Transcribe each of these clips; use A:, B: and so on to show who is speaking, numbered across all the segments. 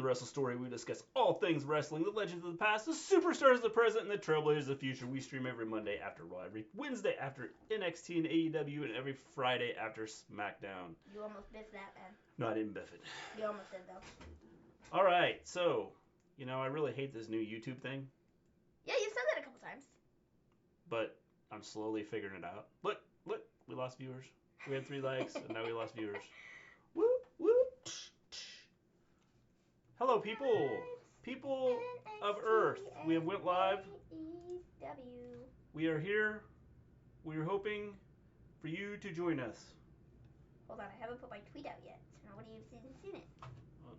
A: Wrestle Story. We discuss all things wrestling, the legends of the past, the superstars of the present, and the trailblazers of the future. We stream every Monday after Raw, every Wednesday after NXT and AEW, and every Friday after SmackDown.
B: You almost biffed that, man.
A: No, I didn't biff it.
B: You almost did, though.
A: All right, so, I really hate this new YouTube thing.
B: Yeah, you've said that a couple times.
A: But I'm slowly figuring it out. Look, we lost viewers. We had 3 likes, and now we lost viewers. Whoop, whoop. Hello, people. People of Earth. We have went live. We are here. We are hoping for you to join us.
B: Hold on, I haven't put my tweet out yet, so nobody has even seen it.
A: Well,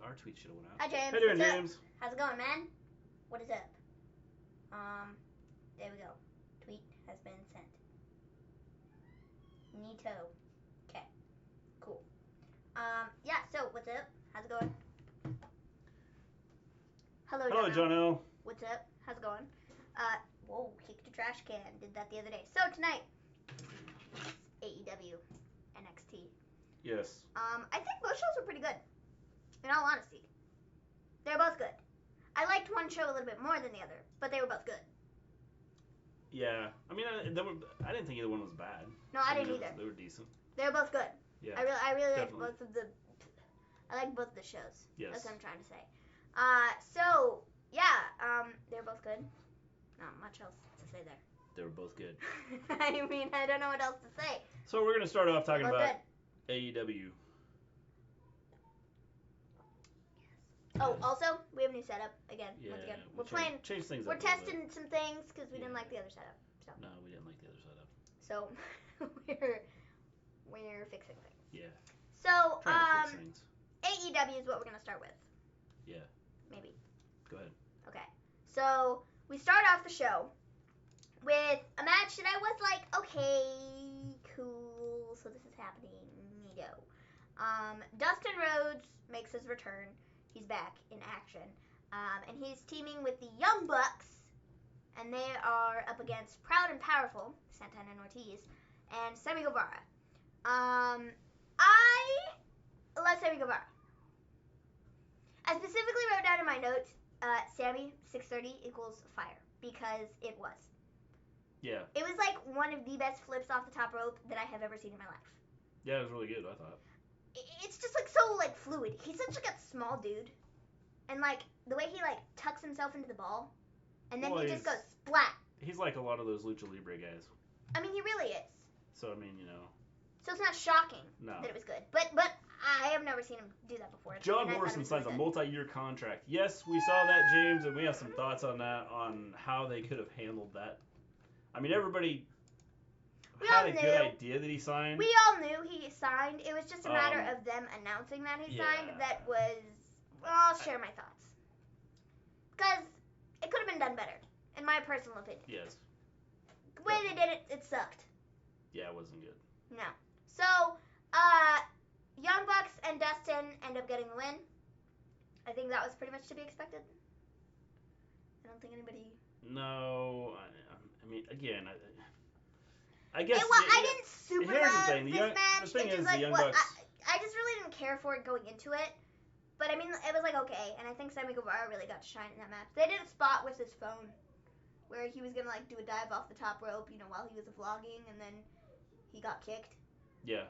A: our tweet should have went out.
B: Hi, James.
A: How you doing,
B: What's
A: James?
B: Up? How's it going, man? What is up? There we go. Tweet has been sent. Neato. Okay. Cool. Yeah, so what's up? How's it going? Hello,
A: John L.
B: What's up? How's it going? Whoa, kicked a trash can. Did that the other day. So tonight, AEW, NXT.
A: Yes.
B: I think both shows were pretty good. In all honesty, they're both good. I liked one show a little bit more than the other, but they were both good.
A: Yeah, I mean, I didn't think either one was bad.
B: No, I didn't either.
A: They were decent.
B: They were both good.
A: Yeah.
B: I really like both of the. I like both of the shows.
A: Yes.
B: That's what I'm trying to say. So yeah, they're both good. Not much else to say there.
A: They were both good.
B: I mean, I don't know what else to say.
A: So we're gonna start off talking about
B: good.
A: AEW.
B: Oh, also, we have a new setup again.
A: Yeah,
B: once again.
A: we're
B: playing.
A: Change things
B: we're
A: up
B: testing some things because we didn't like the other setup. So.
A: No, we didn't like the other setup.
B: So we're fixing things.
A: Yeah.
B: So
A: Trying to fix things.
B: AEW is what we're gonna start with.
A: Yeah.
B: Maybe.
A: Go ahead.
B: Okay. So we start off the show with a match that I was like, okay, cool. So this is happening. Neato. Dustin Rhodes makes his return. He's back in action. And he's teaming with the Young Bucks. And they are up against Proud and Powerful, Santana and Ortiz, and Sammy Guevara. I love Sammy Guevara. I specifically wrote down in my notes, Sammy 630 equals fire, because it was.
A: Yeah.
B: It was like one of the best flips off the top rope that I have ever seen in my life.
A: Yeah, it was really good, I thought.
B: It's just like so like fluid. He's such like a small dude, and like the way he like tucks himself into the ball, and then he just goes splat.
A: He's like a lot of those Lucha Libre guys.
B: I mean, he really is.
A: So I mean,
B: So it's not shocking that it was good, but I have never seen him do that before.
A: John Morrison signs a multi-year contract. Yes, we saw that, James, and we have some thoughts on that, on how they could have handled that. I mean, everybody had a good idea that he signed.
B: We all knew he signed. It was just a matter of them announcing that he signed. That was, well, I'll share my thoughts. Because it could have been done better, in my personal opinion.
A: Yes.
B: The way they did it, it sucked.
A: Yeah, it wasn't good.
B: No. So, Young Bucks and Dustin end up getting the win. I think that was pretty much to be expected. I don't think anybody...
A: No, I mean, again, I guess...
B: I didn't super
A: here's
B: love
A: the thing.
B: this match.
A: The thing is,
B: like,
A: the Young Bucks...
B: I just really didn't care for it going into it. But, I mean, it was like, okay. And I think Sammy Guevara really got to shine in that match. They did a spot with his phone where he was going to, like, do a dive off the top rope, while he was vlogging, and then he got kicked.
A: Yeah.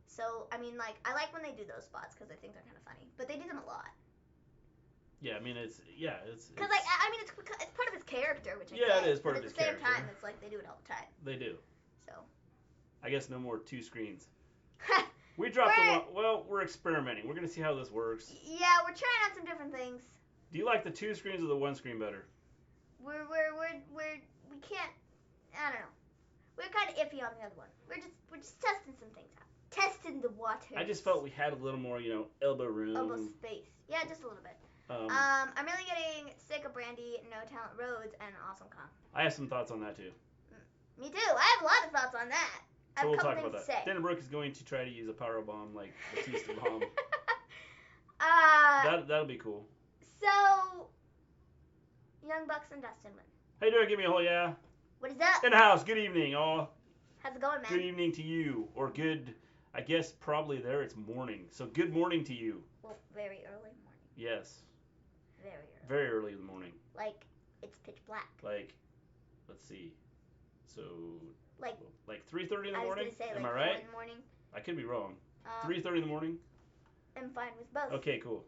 B: So, I mean, like, I like when they do those spots because I think they're kind of funny. But they do them a lot.
A: Yeah, I mean, it's...
B: Because, like, I mean, it's part of his character, which I get.
A: Yeah, it is part of his character.
B: At the same time, it's like they do it all the time.
A: They do.
B: So.
A: I guess no more 2 screens. We dropped we're experimenting. We're going to see how this works.
B: Yeah, we're trying out some different things.
A: Do you like the 2 screens or the 1 screen better?
B: We can't, I don't know. We're kind of iffy on the other one. We're just testing some things out. Testing the waters.
A: I just felt we had a little more, elbow room.
B: Elbow space. Yeah, just a little bit. I'm really getting sick of Brandi, No Talent Rhodes, and Awesome Kong.
A: I have some thoughts on that too.
B: Me too. I have a lot of thoughts on that. I have
A: we'll
B: a couple
A: talk
B: things
A: about
B: to
A: that.
B: say.
A: Dana Brooke is going to try to use a power bomb like Batista bomb. That'll be cool.
B: So, Young Bucks and Dustin win.
A: How you doing? Give me a whole yeah.
B: What is up?
A: In the house. Good evening, all.
B: How's it going, man?
A: Good evening to you, or good. I guess probably there it's morning. So good morning to you.
B: Well, very early morning.
A: Yes.
B: Very early.
A: Very early in the morning.
B: Like, it's pitch black.
A: Like, let's see. So,
B: like
A: 3:30 in the morning?
B: I was going to say,
A: Am
B: like,
A: I right?
B: 4 in the morning.
A: I could be wrong. 3:30 in the morning?
B: I'm fine with both.
A: Okay, cool.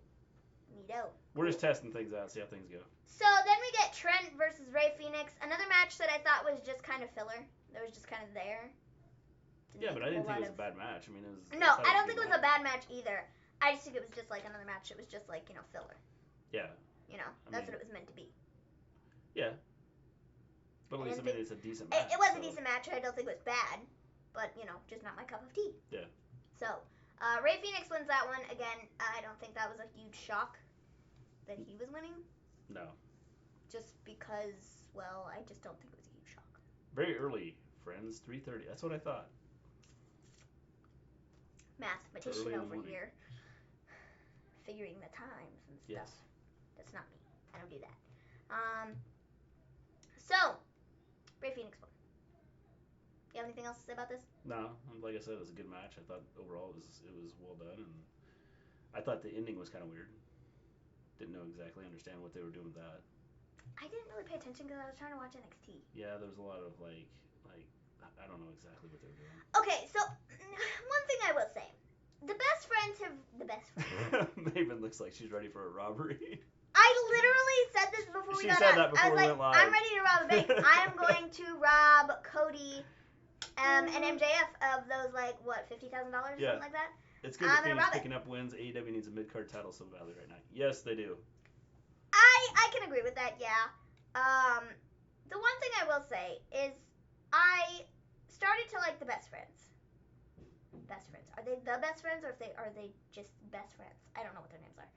B: Neato.
A: We're just testing things out, see how things go.
B: So then we get Trent versus Rey Fenix. Another match that I thought was just kind of filler. That was just kind of there.
A: Yeah, but I didn't think it was a bad match. I mean, it was.
B: No, I don't think it was a bad match either. I just think it was just like another match. It was just like, filler.
A: Yeah.
B: That's what it was meant to be.
A: Yeah. But at least, it's a decent match.
B: It was a decent match. I don't think it was bad. But, just not my cup of tea.
A: Yeah.
B: So, Rey Fenix wins that one. Again, I don't think that was a huge shock that he was winning.
A: No.
B: Just because, well, I just don't think it was a huge shock.
A: Very early, friends. 3:30. That's what I thought.
B: Mathematician over here. Figuring the times and stuff.
A: Yes.
B: That's not me. I don't do that. So, Rey Fenix won. You have anything else to say about this?
A: No, like I said, it was a good match. I thought overall it was well done, and I thought the ending was kind of weird. Didn't understand what they were doing with that.
B: I didn't really pay attention because I was trying to watch NXT.
A: Yeah, there was a lot of like I don't know exactly what they were doing.
B: Okay, so one thing I will say, the best friends have the best friends.
A: Maven looks like she's ready for a robbery.
B: I literally said this before we got on.
A: That before
B: I was
A: we
B: like,
A: went live.
B: I'm ready to rob a bank. I am going to rob Cody and MJF of those, like, what, $50,000 or something like that?
A: It's good that Phoenix picking up wins. AEW needs a mid-card title so badly right now. Yes, they do.
B: I can agree with that, yeah. The one thing I will say is I started to like the best friends. Best friends. Are they the best friends, or are they just best friends? I don't know what their names are.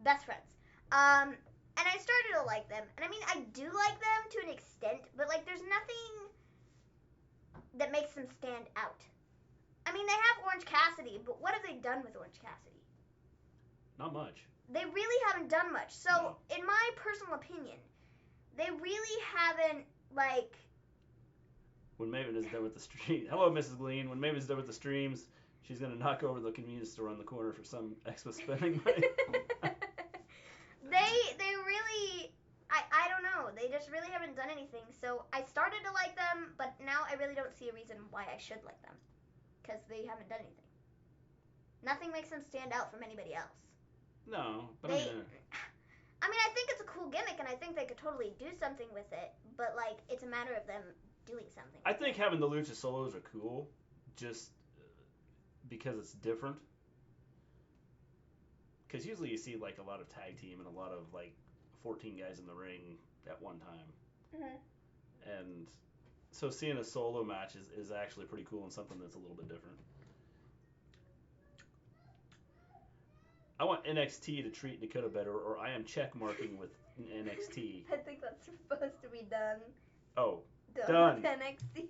B: Best friends. And I started to like them. And I mean, I do like them to an extent, but like there's nothing that makes them stand out. I mean, they have Orange Cassidy, but what have they done with Orange Cassidy?
A: Not much.
B: They really haven't done much. So, in my personal opinion, they really haven't, like...
A: When Maven is done with the stream... Hello, Mrs. Glean. When Maven's done with the streams, she's going to knock over the convenience store on the corner for some extra spending money.
B: They really... I don't know. They just really haven't done anything. So, I started to like them, but now I really don't see a reason why I should like them. Because they haven't done anything. Nothing makes them stand out from anybody else.
A: No, but
B: I think it's a cool gimmick, and I think they could totally do something with it, but, like, it's a matter of them doing something.
A: I think having the Lucha Solos are cool, just because it's different. Because usually you see, like, a lot of tag team and a lot of, like, 14 guys in the ring at one time.
B: Mm-hmm.
A: And so seeing a solo match is actually pretty cool and something that's a little bit different. I want NXT to treat Dakota better, or I am check marking with NXT.
B: I think that's supposed to be done.
A: Oh,
B: done. With NXT.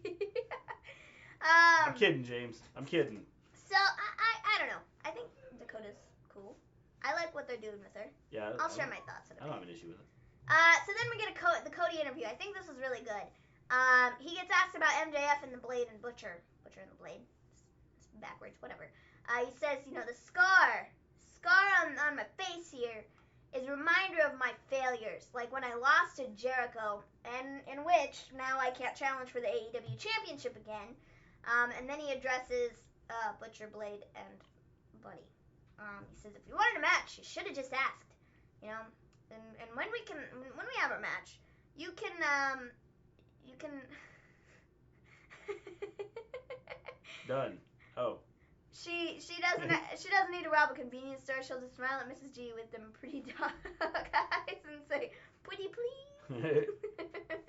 A: I'm kidding, James. I'm kidding.
B: So I don't know. I think Dakota's cool. I like what they're doing with her.
A: Yeah.
B: I'll share my thoughts.
A: I don't have an issue with it.
B: So then we get the Cody interview. I think this was really good. He gets asked about MJF and the Blade and Butcher and the Blade. It's backwards, whatever. He says, the scar on my face here is a reminder of my failures, like when I lost to Jericho, and in which now I can't challenge for the AEW Championship again. And then he addresses Butcher, Blade, and Bunny. He says, if you wanted a match, you should have just asked, And when we have our match, you can.
A: Done. Oh.
B: She doesn't need to rob a convenience store. She'll just smile at Mrs. G with them pretty dog eyes and say, "Pretty please."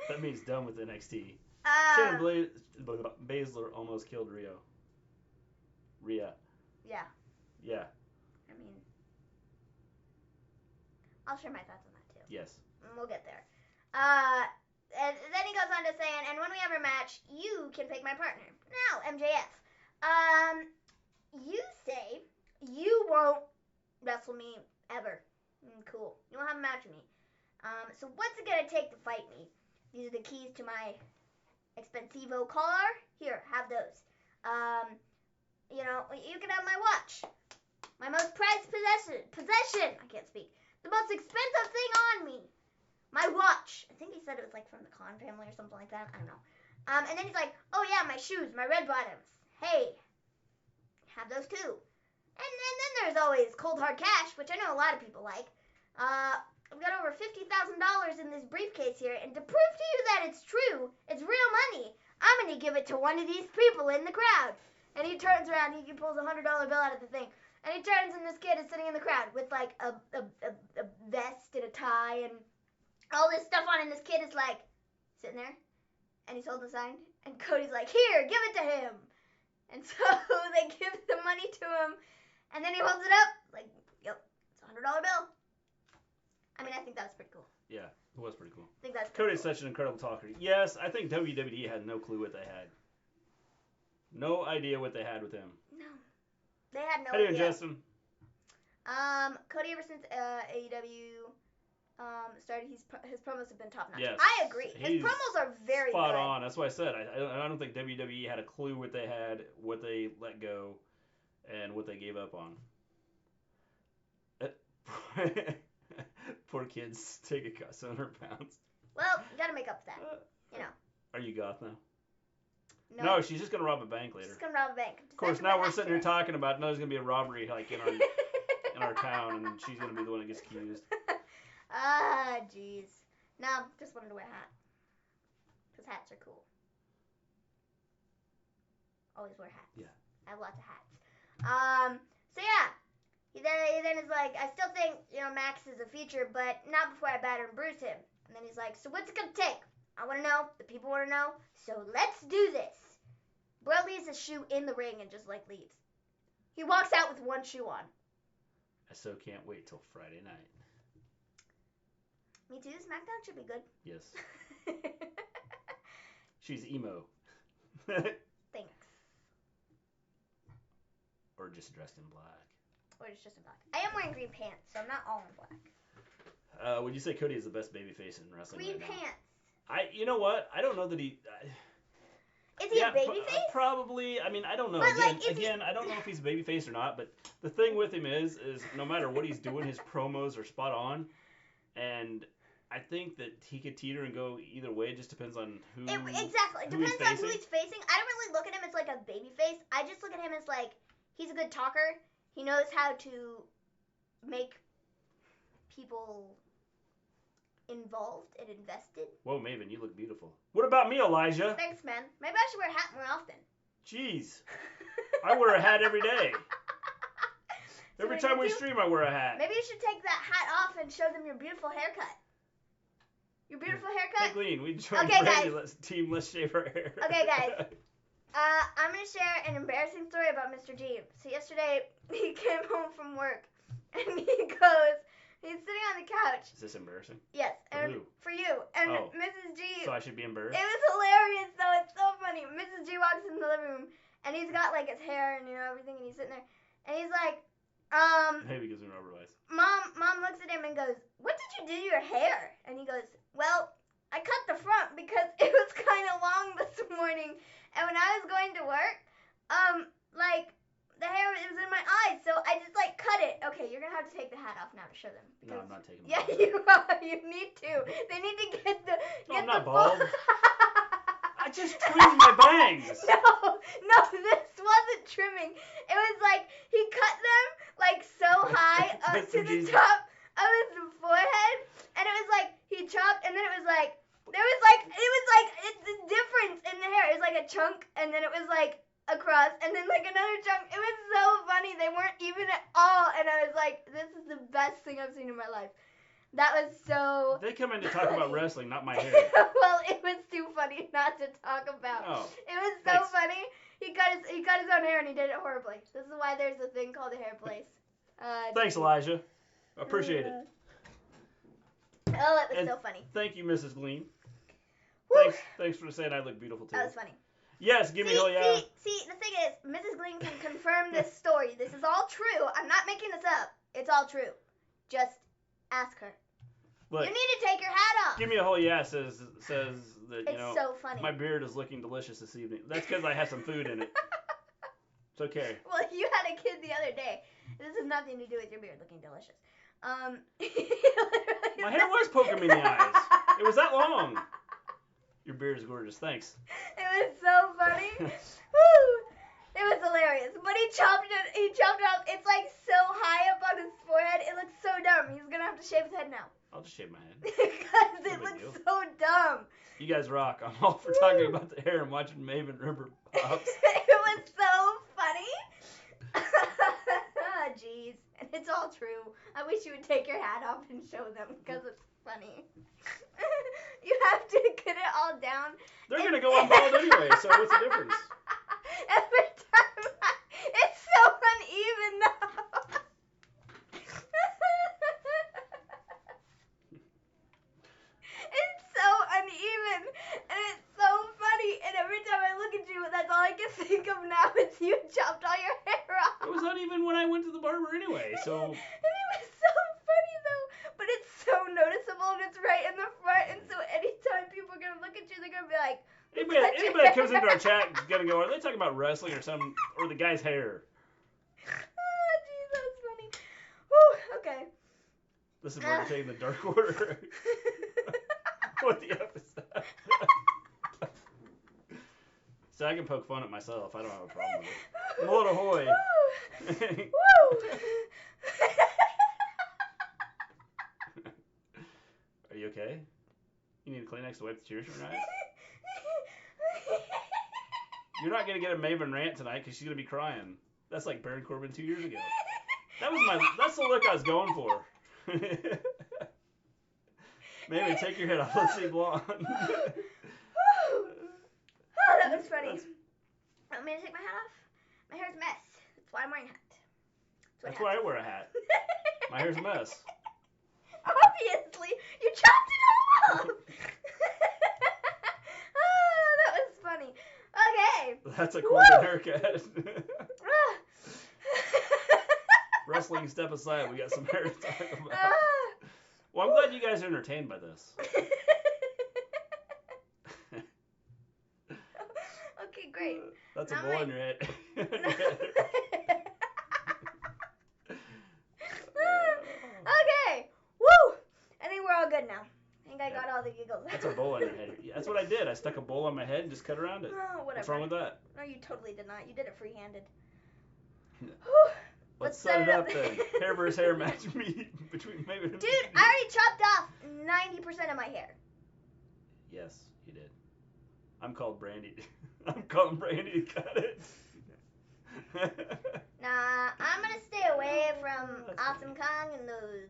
A: That means done with NXT. Shayna Baszler almost killed Rhea.
B: Yeah.
A: Yeah.
B: I mean, I'll share my thoughts on that too.
A: Yes.
B: We'll get there. And then he goes on to say, and when we have a match, you can pick my partner. Now, MJF. You say you won't wrestle me ever. Cool. You won't have a match with me. So what's it gonna take to fight me? These are the keys to my Expensivo car. Here, have those. You can have my watch. My most prized possession. I can't speak. the most expensive thing on me. My watch. I think he said it was like from the Khan family or something like that. I don't know. And then he's like, oh yeah, my shoes, my red bottoms. Hey, have those too. And then there's always cold hard cash, which I know a lot of people like. I've got over $50,000 in this briefcase here, and to prove to you that it's true, it's real money, I'm going to give it to one of these people in the crowd. And he turns around, he pulls a $100 bill out of the thing, and he turns, and this kid is sitting in the crowd with like a vest and a tie and all this stuff on, and this kid is like sitting there, and he's holding the sign, and Cody's like, here, give it to him. And so they give the money to him, and then he holds it up, like, yep, it's a $100 bill. I mean, I think that's pretty cool.
A: Yeah, it was pretty cool.
B: I think that's
A: Cody's such an incredible talker. Yes, I think WWE had no clue what they had. No idea what they had with him.
B: No. They had no idea.
A: How you doing, Justin?
B: Cody, ever since AEW started, his promos have been top notch.
A: Yes.
B: I agree. His promos are very
A: spot
B: good.
A: on. That's why I said I don't think WWE had a clue what they had, what they let go, and what they gave up on. Poor kids take a cut 700 pounds.
B: Well, you gotta make up for that. You know.
A: Are you goth now?
B: No,
A: she's just gonna rob a bank later.
B: She's gonna rob a bank.
A: Of course, now we're sitting here talking about there's gonna be a robbery like in our town, and she's gonna be the one that gets accused.
B: Ah, jeez. No, just wanted to wear a hat. Because hats are cool. Always wear hats.
A: Yeah.
B: I have lots of hats. So yeah. He then is like, I still think, Max is a feature, but not before I batter and bruise him. And then he's like, so what's it gonna take? I wanna know. The people wanna know. So let's do this. Bro leaves his shoe in the ring and just leaves. He walks out with one shoe on.
A: I so can't wait till Friday night.
B: Me too. SmackDown should be good.
A: Yes. She's emo.
B: Thanks.
A: Or just dressed in black.
B: Or it's just in black. I am wearing green pants, so I'm not all in black.
A: Would you say Cody is the best babyface in wrestling
B: green
A: right
B: pants.
A: You know what? I don't know that he...
B: Is he a babyface?
A: Probably. I mean, I don't know.
B: But
A: Again, I don't know if he's a babyface or not, but the thing with him is no matter what he's doing, his promos are spot on. And I think that he could teeter and go either way. It just depends on who.
B: Exactly. It depends on who he's facing. I don't really look at him as like a babyface. I just look at him as like he's a good talker. He knows how to make people involved and invested.
A: Whoa, Maven, you look beautiful. What about me, Elijah?
B: Thanks, man. Maybe I should wear a hat more often.
A: Jeez. I wear a hat every day. Every time we stream, I wear a hat.
B: Maybe you should take that hat off and show them your beautiful haircut. Your beautiful haircut?
A: Hey, Glean, we joined Brandi. Let's shave our hair.
B: Okay, guys. I'm going to share an embarrassing story about Mr. G. So yesterday, he came home from work, and he's sitting on the couch.
A: Is this embarrassing?
B: Yes. For you. And Mrs. G.
A: So I should be embarrassed?
B: It was hilarious, though. It's so funny. Mrs. G walks in the living room, and he's got, his hair and, everything, and he's sitting there. And he's like,
A: Maybe because we rubber eyes.
B: Mom looks at him and goes, what did you do to your hair? And he goes, well, I cut the front because it was kind of long this morning. And when I was going to work, the hair, it was in my eyes, so I just, cut it. Okay, you're going to have to take the hat off now to show them.
A: No, I'm not taking it
B: off. Yeah, you are. You need to. They need to get the...
A: I'm not bald. I just trimmed my bangs.
B: No, this wasn't trimming. It was he cut them, so high up to the top of his forehead, and it was he chopped, and then it was it's a difference in the hair. It was a chunk, and then it was across, and then another chunk. It was so funny. They weren't even at all, and I was this is the best thing I've seen in my life. That was so...
A: They come in to talk about wrestling, not my hair.
B: Well, it was too funny not to talk about.
A: Oh,
B: it was so funny. He cut his own hair, and he did it horribly. This is why there's a thing called a hair place.
A: Thanks, Elijah. Appreciate it.
B: Oh, it was so funny.
A: Thank you, Mrs. Glean. Thanks for saying I look beautiful, too.
B: That was funny.
A: Yes, give me a yeah.
B: See, the thing is, Mrs. Glean can confirm this story. This is all true. I'm not making this up. It's all true. Just ask her. Look, you need to take your hat off.
A: Give me a whole yeah says that,
B: it's so funny.
A: My beard is looking delicious this evening. That's because I have some food in it. It's okay.
B: Well, you had a kid the other day. This has nothing to do with your beard looking delicious.
A: My hair was poking me in the eyes. It was that long. Your beard is gorgeous. Thanks.
B: It was so funny. Woo! It was hilarious. But he chopped it up. It's like so high up on his forehead. It looks so dumb. He's gonna have to shave his head now.
A: I'll just shave my head.
B: Because it looks so dumb.
A: You guys rock. I'm all for talking about the hair and watching Maven River pops.
B: It was so funny. Jeez. And it's all true. I wish you would take your hat off and show them because it's funny. You have to get it all down.
A: They're going to go on bald anyway, so what's the difference?
B: Every time it's so uneven though. It's so uneven and it's so funny, and every time I look at you, that's all I can think of now is you chopped all your hair off.
A: It was uneven when I went to the barber anyway, so...
B: And it was so funny though, but it's so noticeable and it's right in the front, and so anytime people are going to look at you, they're going to be like,
A: Anybody that comes into our chat is going to go, are they talking about wrestling or something, or the guy's hair?
B: Oh, jeez, that was funny. Whew, okay.
A: This is where we're taking the Dark Order. What the F is that? So I can poke fun at myself. I don't have a problem with it. Lord ahoy.
B: Woo!
A: Are you okay? You need a Kleenex to wipe the tears from your eyes? You're not going to get a Maven rant tonight because she's going to be crying. That's like Baron Corbin 2 years ago. That's the look I was going for. Maven, take your head off. Let's see blonde.
B: Oh, that was funny. Want me to take my hat off? My hair's a mess. That's why I'm wearing a hat.
A: That's why I wear a hat. My hair's a mess.
B: Obviously, you chopped it all off. Oh, that was funny. Okay.
A: That's a Corbin haircut. Wrestling, step aside. We got some hair to talk about. Well, I'm glad you guys are entertained by this.
B: Okay, great.
A: That's a bowl in your head.
B: Okay. Woo! I think we're all good now. I think I got all the giggles.
A: That's a bowl on your head. That's what I did. I stuck a bowl on my head and just cut around it.
B: Oh, whatever.
A: What's wrong with that?
B: No, you totally did not. You did it free-handed.
A: Let's set it up then. Hair versus hair match between Maven and
B: Dude, I already chopped off 90% of my hair.
A: Yes, you did. I'm called Brandi. I'm calling Brandi to cut it.
B: Nah, I'm gonna stay away from Awesome Kong and the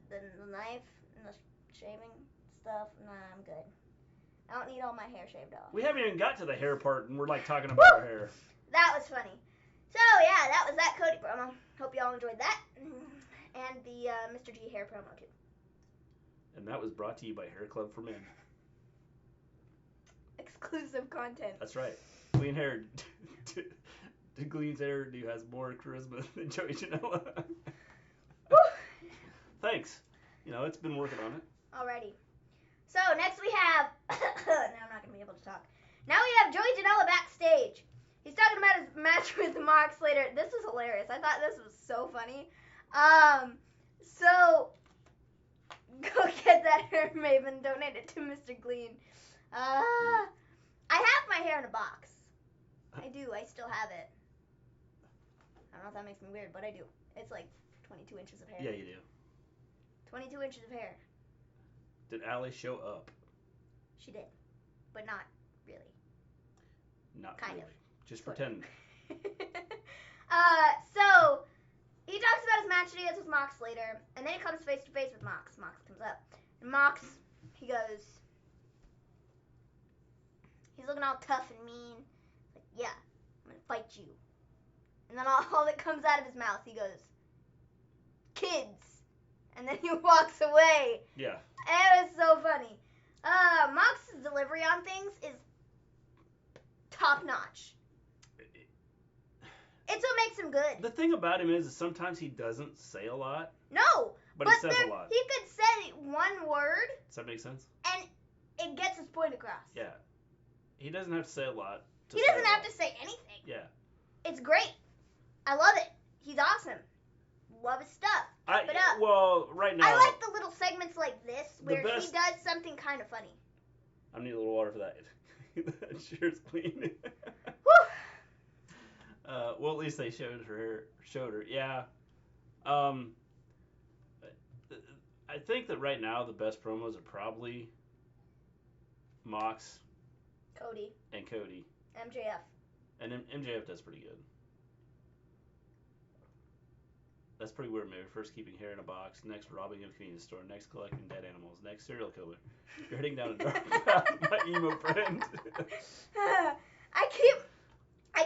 B: knife and the shaving stuff. Nah, I'm good. I don't need all my hair shaved off.
A: We haven't even got to the hair part, and we're like talking about our hair.
B: That was funny. So yeah, that was that Cody promo. Hope y'all enjoyed that, and the Mr. G hair promo too.
A: And that was brought to you by Hair Club for Men.
B: Exclusive content.
A: That's right. Clean hair. Glean's hairdo has more charisma than Joey Janela. Thanks. You know, it's been working on it.
B: Alrighty. So next we have. Now I'm not gonna be able to talk. Now we have Joey Janela backstage. He's talking about his match with Moxley later. This was hilarious. I thought this was so funny. So go get that hair, Maven. Donate it to Mr. Glean. I have my hair in a box. I do. I still have it. I don't know if that makes me weird, but I do. It's like 22 inches of hair.
A: Yeah, you do.
B: 22 inches of hair.
A: Did Allie show up?
B: She did, but not really.
A: Not
B: kind
A: really.
B: of.
A: Just pretend.
B: So he talks about his match that he has with Mox later, and then he comes face to face with Mox. Mox comes up, and Mox, he goes, he's looking all tough and mean. Like, yeah, I'm gonna fight you. And then all that comes out of his mouth, he goes, kids. And then he walks away.
A: Yeah.
B: And it was so funny. Mox's delivery on things is top notch. It's what makes him good.
A: The thing about him is sometimes he doesn't say a lot.
B: No.
A: But he says a lot.
B: He could say one word.
A: Does that make sense?
B: And it gets his point across.
A: Yeah. He doesn't have to say a lot.
B: He doesn't have to say anything.
A: Yeah.
B: It's great. I love it. He's awesome. Love his stuff. Keep it up.
A: Well, right now.
B: I like the little segments like this where he does something kind of funny.
A: I need a little water for that. That shirt's clean.
B: Whew.
A: Well, at least they showed her. Yeah. I think that right now the best promos are probably Mox,
B: Cody,
A: and Cody.
B: MJF.
A: And MJF does pretty good. That's pretty weird, maybe. First keeping hair in a box, next robbing a convenience store, next collecting dead animals, next serial killer. You're heading down a dark path, my emo friend.
B: I kept my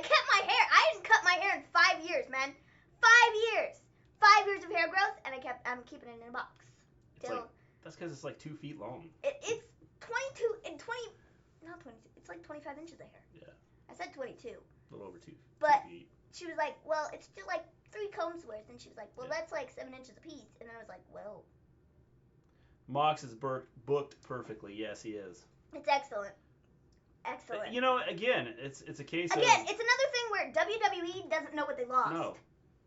B: hair. I didn't cut my hair in 5 years, man. 5 years. 5 years of hair growth, and I'm keeping it in a box.
A: That's because it's like 2 feet long.
B: It's 22 and 20. Not 22. It's like 25 inches of hair.
A: Yeah.
B: I said 22.
A: A little over 2
B: But
A: feet.
B: she was like, well, it's still like 3 combs worth, and she was like, well, that's like 7 inches apiece, and then I was like, well.
A: Mox is booked perfectly. Yes, he is.
B: It's excellent. Excellent.
A: You know, again, it's a case of...
B: Again, it's another thing where WWE doesn't know what they lost.
A: No.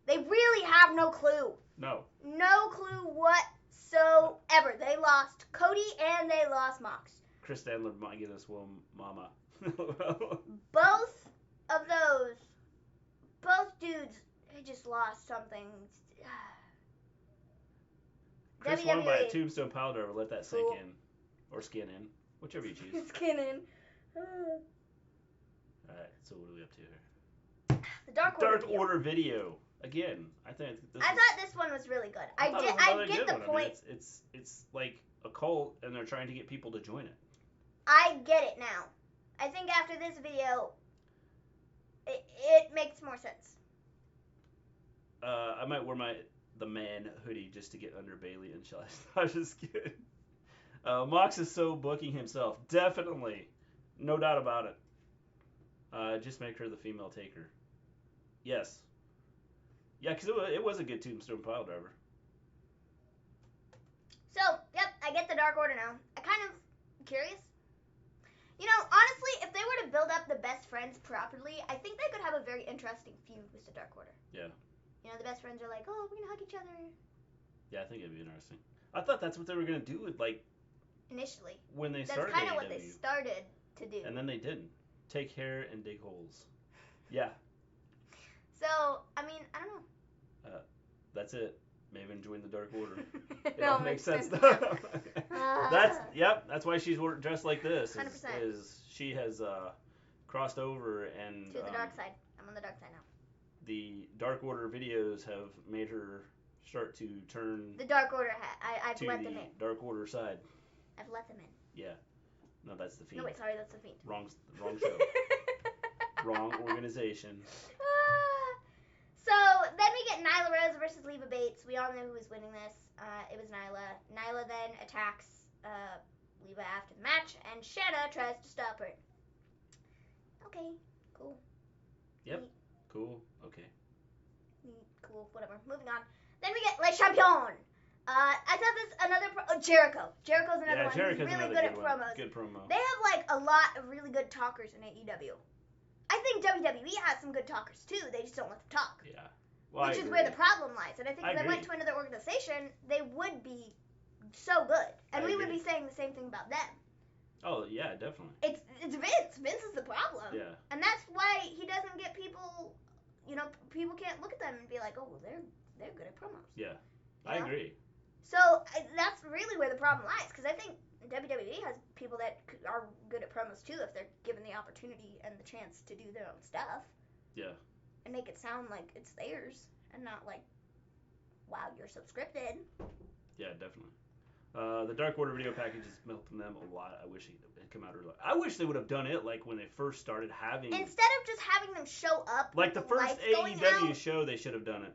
B: They really have no clue.
A: No.
B: No clue whatsoever. They lost Cody and they lost Mox.
A: Kris Statlander might get us one mama.
B: Both of those, both dudes, they just lost something.
A: Kris won by a tombstone piledriver. Let that sink in. Or skin in. Whichever you choose.
B: Skin in.
A: Alright, so what are we up to here?
B: The Dark
A: Order video. Again, I thought this one was
B: really good.
A: I get the
B: point.
A: I mean, it's like a cult, and they're trying to get people to join it.
B: I get it now. I think after this video, it makes more sense.
A: I might wear the man hoodie just to get under Bailey and Shayna. I was just kidding. Mox is so booking himself. Definitely. No doubt about it. Just make her the female taker. Yes. Yeah, because it was a good tombstone piledriver.
B: So, yep, I get the Dark Order now. I kind of curious. You know, honestly, if they were to build up the best friends properly, I think they could have a very interesting feud with the Dark Order.
A: Yeah.
B: You know, the best friends are like, oh, we're going to hug each other.
A: Yeah, I think it'd be interesting. I thought that's what they were going to do with, like...
B: Initially.
A: When they started
B: That's kind of what they started to do.
A: And then they didn't. Take hair and dig holes. Yeah.
B: So, I mean, I don't know.
A: That's it. Maven joined the Dark Order.
B: It
A: all makes sense. That's why she's dressed like this.
B: 100%.
A: Is she has crossed over and
B: to the dark side. I'm on the dark side now.
A: The Dark Order videos have made her start to turn.
B: The Dark Order. I've
A: to
B: let
A: the
B: them in.
A: Dark Order side.
B: I've let them in.
A: Yeah. No, that's the Fiend.
B: No, wait, sorry, that's the Fiend.
A: Wrong show. Wrong organization.
B: So then we get Nyla Rose versus Leva Bates. We all know who was winning this. It was Nyla. Nyla then attacks Leva after the match, and Shayna tries to stop her. Okay, cool.
A: Yep.
B: Neat.
A: Cool. Okay.
B: Neat. Cool. Whatever. Moving on. Then we get Le Champion. I thought this Jericho. Jericho's another one.
A: Jericho's
B: He's really
A: another
B: good at promos.
A: Good promo.
B: They have like a lot of really good talkers in AEW. I think WWE has some good talkers too. They just don't let them talk.
A: Yeah. Well,
B: which is where the problem lies. And I think if they went to another organization, they would be so good. And we would be saying the same thing about them.
A: Oh, yeah, definitely.
B: It's Vince. Vince is the problem.
A: Yeah.
B: And that's why he doesn't get people, you know, people can't look at them and be like, oh, well, they're good at promos.
A: Yeah. I agree.
B: So that's really where the problem lies. Because I think WWE has people that are good at promos too if they're given the opportunity and the chance to do their own stuff.
A: Yeah.
B: And make it sound like it's theirs and not like, wow, you're so scripted.
A: Yeah, definitely. The Dark Order video package is helping them a lot. I wish it had come out earlier. I wish they would have done it like when they first started having...
B: Instead of just having them show up
A: like the first AEW show, they should have done it.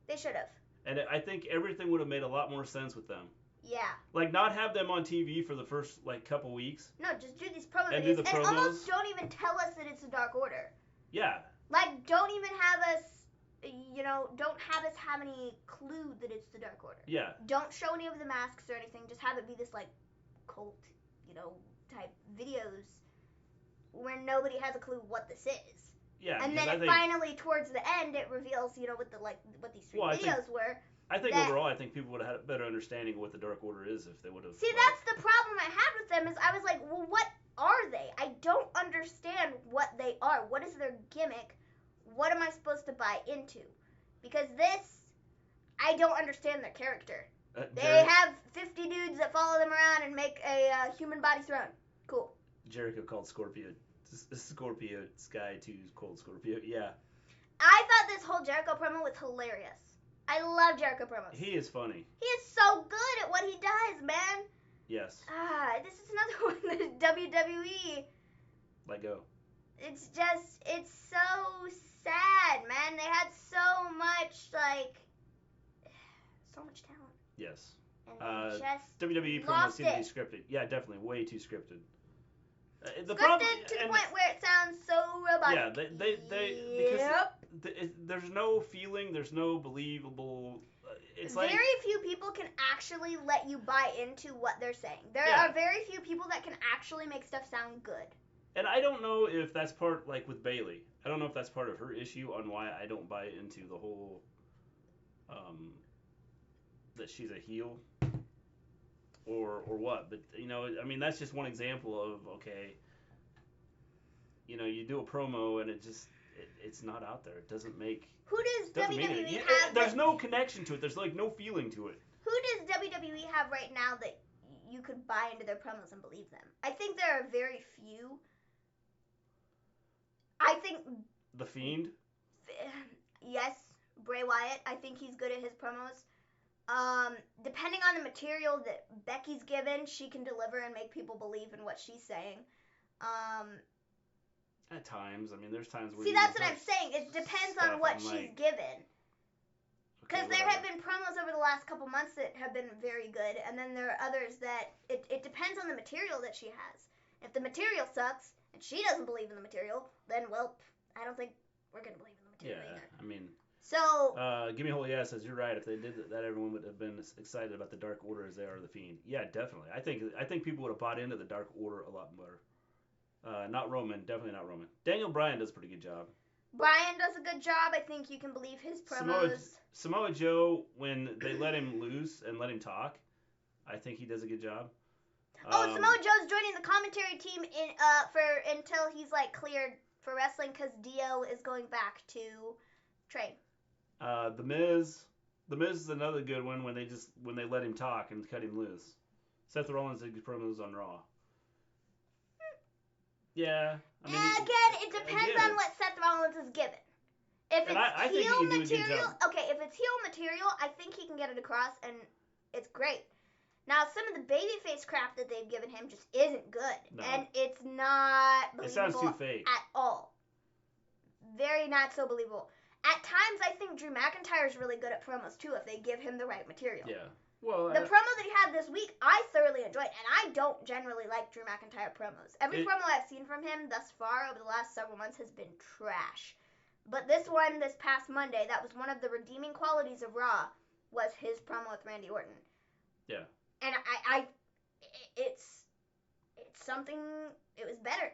B: They should have.
A: And I think everything would have made a lot more sense with them.
B: Yeah.
A: Like, not have them on TV for the first, like, couple weeks.
B: No, just do these promo
A: and
B: videos.
A: Do the promos.
B: And almost don't even tell us that it's the Dark Order.
A: Yeah.
B: Like, don't even have us, you know, don't have us have any clue that it's the Dark Order.
A: Yeah.
B: Don't show any of the masks or anything. Just have it be this, like, cult, you know, type videos where nobody has a clue what this is.
A: Yeah.
B: And then finally, towards the end, it reveals, you know, what these three videos were.
A: I think overall, I think people would have had a better understanding of what the Dark Order is if they would have.
B: See, that's the problem I had with them is I was like, well, what are they? I don't understand what they are. What is their gimmick? What am I supposed to buy into? Because this, I don't understand their character. They have 50 dudes that follow them around and make a human body throne. Cool.
A: Jericho called Scorpio Sky to Cold Scorpio. Yeah.
B: I thought this whole Jericho promo was hilarious. I love Jericho promos.
A: He is funny.
B: He is so good at what he does, man.
A: Yes.
B: This is another one that WWE.
A: Let go.
B: It's so sad, man. They had so much talent.
A: Yes.
B: And just
A: WWE promos seem to be scripted. Yeah, definitely. Way too scripted.
B: The scripted to the point where it sounds so robotic.
A: Yeah, because there's no feeling, there's no believable. It's
B: very few people can actually let you buy into what they're saying. There are very few people that can actually make stuff sound good.
A: And I don't know if that's part, like with Bayley, I don't know if that's part of her issue on why I don't buy into the whole, that she's a heel, or what. But, I mean, that's just one example of, okay, you do a promo and it's not out there. It doesn't make...
B: Who does WWE have...
A: There's no connection to it. There's, like, no feeling to it.
B: Who does WWE have right now that you could buy into their promos and believe them? I think there are very few. I think...
A: The Fiend?
B: Yes, Bray Wyatt. I think he's good at his promos. Depending on the material that Becky's given, she can deliver and make people believe in what she's saying.
A: At times. I mean, there's times where...
B: See, that's what I'm saying. It depends on what she's given. Because there have been promos over the last couple months that have been very good, and then there are others that... It depends on the material that she has. If the material sucks, and she doesn't believe in the material, then, well, I don't think we're going to believe in the material either.
A: I mean...
B: So...
A: Give me a holy ass says, you're right. If they did that, everyone would have been as excited about the Dark Order as they are the Fiend. Yeah, definitely. I think people would have bought into the Dark Order a lot more. Not Roman. Definitely not Roman. Daniel Bryan does a pretty good job.
B: Bryan does a good job. I think you can believe his promos.
A: Samoa Joe, when they let him loose and let him talk, I think he does a good job.
B: Samoa Joe's joining the commentary team until he's like cleared for wrestling because Dio is going back to train.
A: The Miz is another good one when they let him talk and cut him loose. Seth Rollins did good promos on Raw. Yeah. I mean,
B: again, it depends on what Seth Rollins is given. If it's heel material, if it's heel material, I think he can get it across, and it's great. Now, some of the babyface crap that they've given him just isn't good, and it's not believable. It sounds too fake at all. Very not so believable. At times, I think Drew McIntyre is really good at promos too if they give him the right material.
A: Yeah. Well,
B: the promo that he had this week, I thoroughly enjoyed, and I don't generally like Drew McIntyre promos. Every promo I've seen from him thus far over the last several months has been trash. But this one, this past Monday, that was one of the redeeming qualities of Raw, was his promo with Randy Orton.
A: Yeah.
B: And it's something, it was better.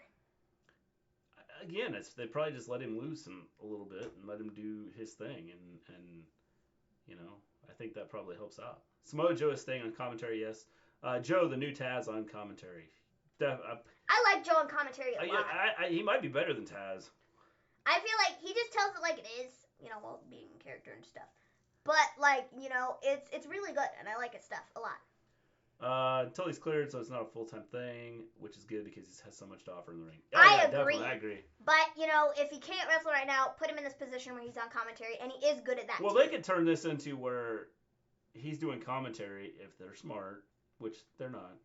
A: Again, they probably just let him loose a little bit and let him do his thing, and I think that probably helps out. Samoa Joe is staying on commentary, yes. Joe, the new Taz on commentary.
B: I like Joe on commentary a lot.
A: He might be better than Taz.
B: I feel like he just tells it like it is, while being in character and stuff. But, it's really good, and I like his stuff a lot.
A: Until he's cleared, so it's not a full-time thing, which is good because he has so much to offer in the ring.
B: I agree.
A: I agree.
B: But, if he can't wrestle right now, put him in this position where he's on commentary, and he is good at that,
A: Well, they could turn this into where he's doing commentary, if they're smart, which they're not,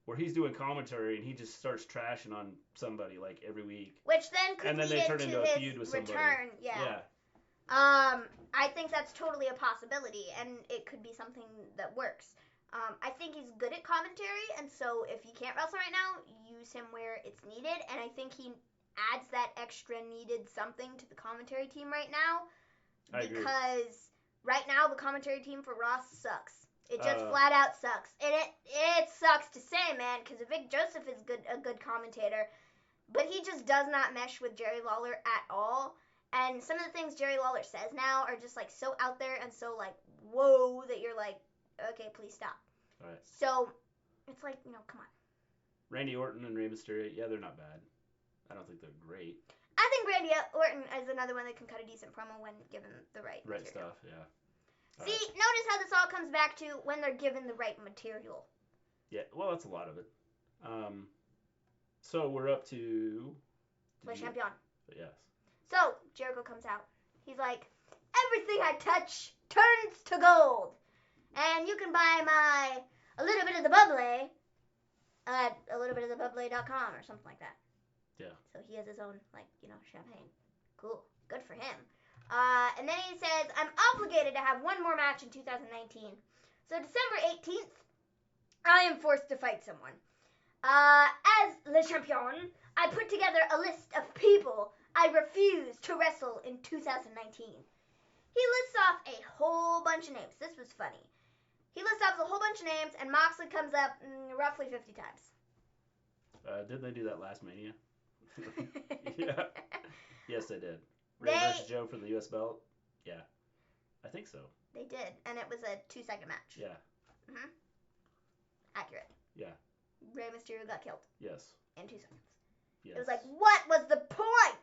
A: where he's doing commentary and he just starts trashing on somebody, like, every week.
B: Which then could lead into his
A: feud with somebody.
B: Return, yeah. I think that's totally a possibility, and it could be something that works. I think he's good at commentary, and so if he can't wrestle right now, use him where it's needed, and I think he adds that extra needed something to the commentary team right now.
A: I agree.
B: Because right now, the commentary team for Raw sucks. It just flat out sucks. And it sucks to say, man, because Vic Joseph is a good commentator, but he just does not mesh with Jerry Lawler at all. And some of the things Jerry Lawler says now are just, so out there and so, whoa, that you're like, okay, please stop.
A: All right.
B: So, it's like, come on.
A: Randy Orton and Rey Mysterio, yeah, they're not bad. I don't think they're great.
B: I think Randy Orton is another one that can cut a decent promo when given the right material.
A: Stuff, yeah.
B: See, notice how this all comes back to when they're given the right material.
A: Yeah, well, that's a lot of it. So we're up to...
B: Le Champion.
A: Yes.
B: So, Jericho comes out. He's like, everything I touch turns to gold. And you can buy my A Little Bit of the Bubbly at alittlebitofthebubbly.com or something like that.
A: Yeah.
B: So he has his own, champagne. Cool. Good for him. And then he says, I'm obligated to have one more match in 2019. So December 18th, I am forced to fight someone. As Le Champion, I put together a list of people I refuse to wrestle in 2019. He lists off a whole bunch of names. This was funny. He lists off a whole bunch of names, and Moxley comes up roughly 50 times.
A: Didn't they do that last Mania? Yeah. Yes, they did. Rey versus Joe for the U.S. belt? Yeah. I think so.
B: They did, and it was a 2-second match.
A: Yeah.
B: Mm-hmm. Accurate.
A: Yeah.
B: Rey Mysterio got killed.
A: Yes.
B: In 2 seconds.
A: Yes.
B: It was like, what was the point?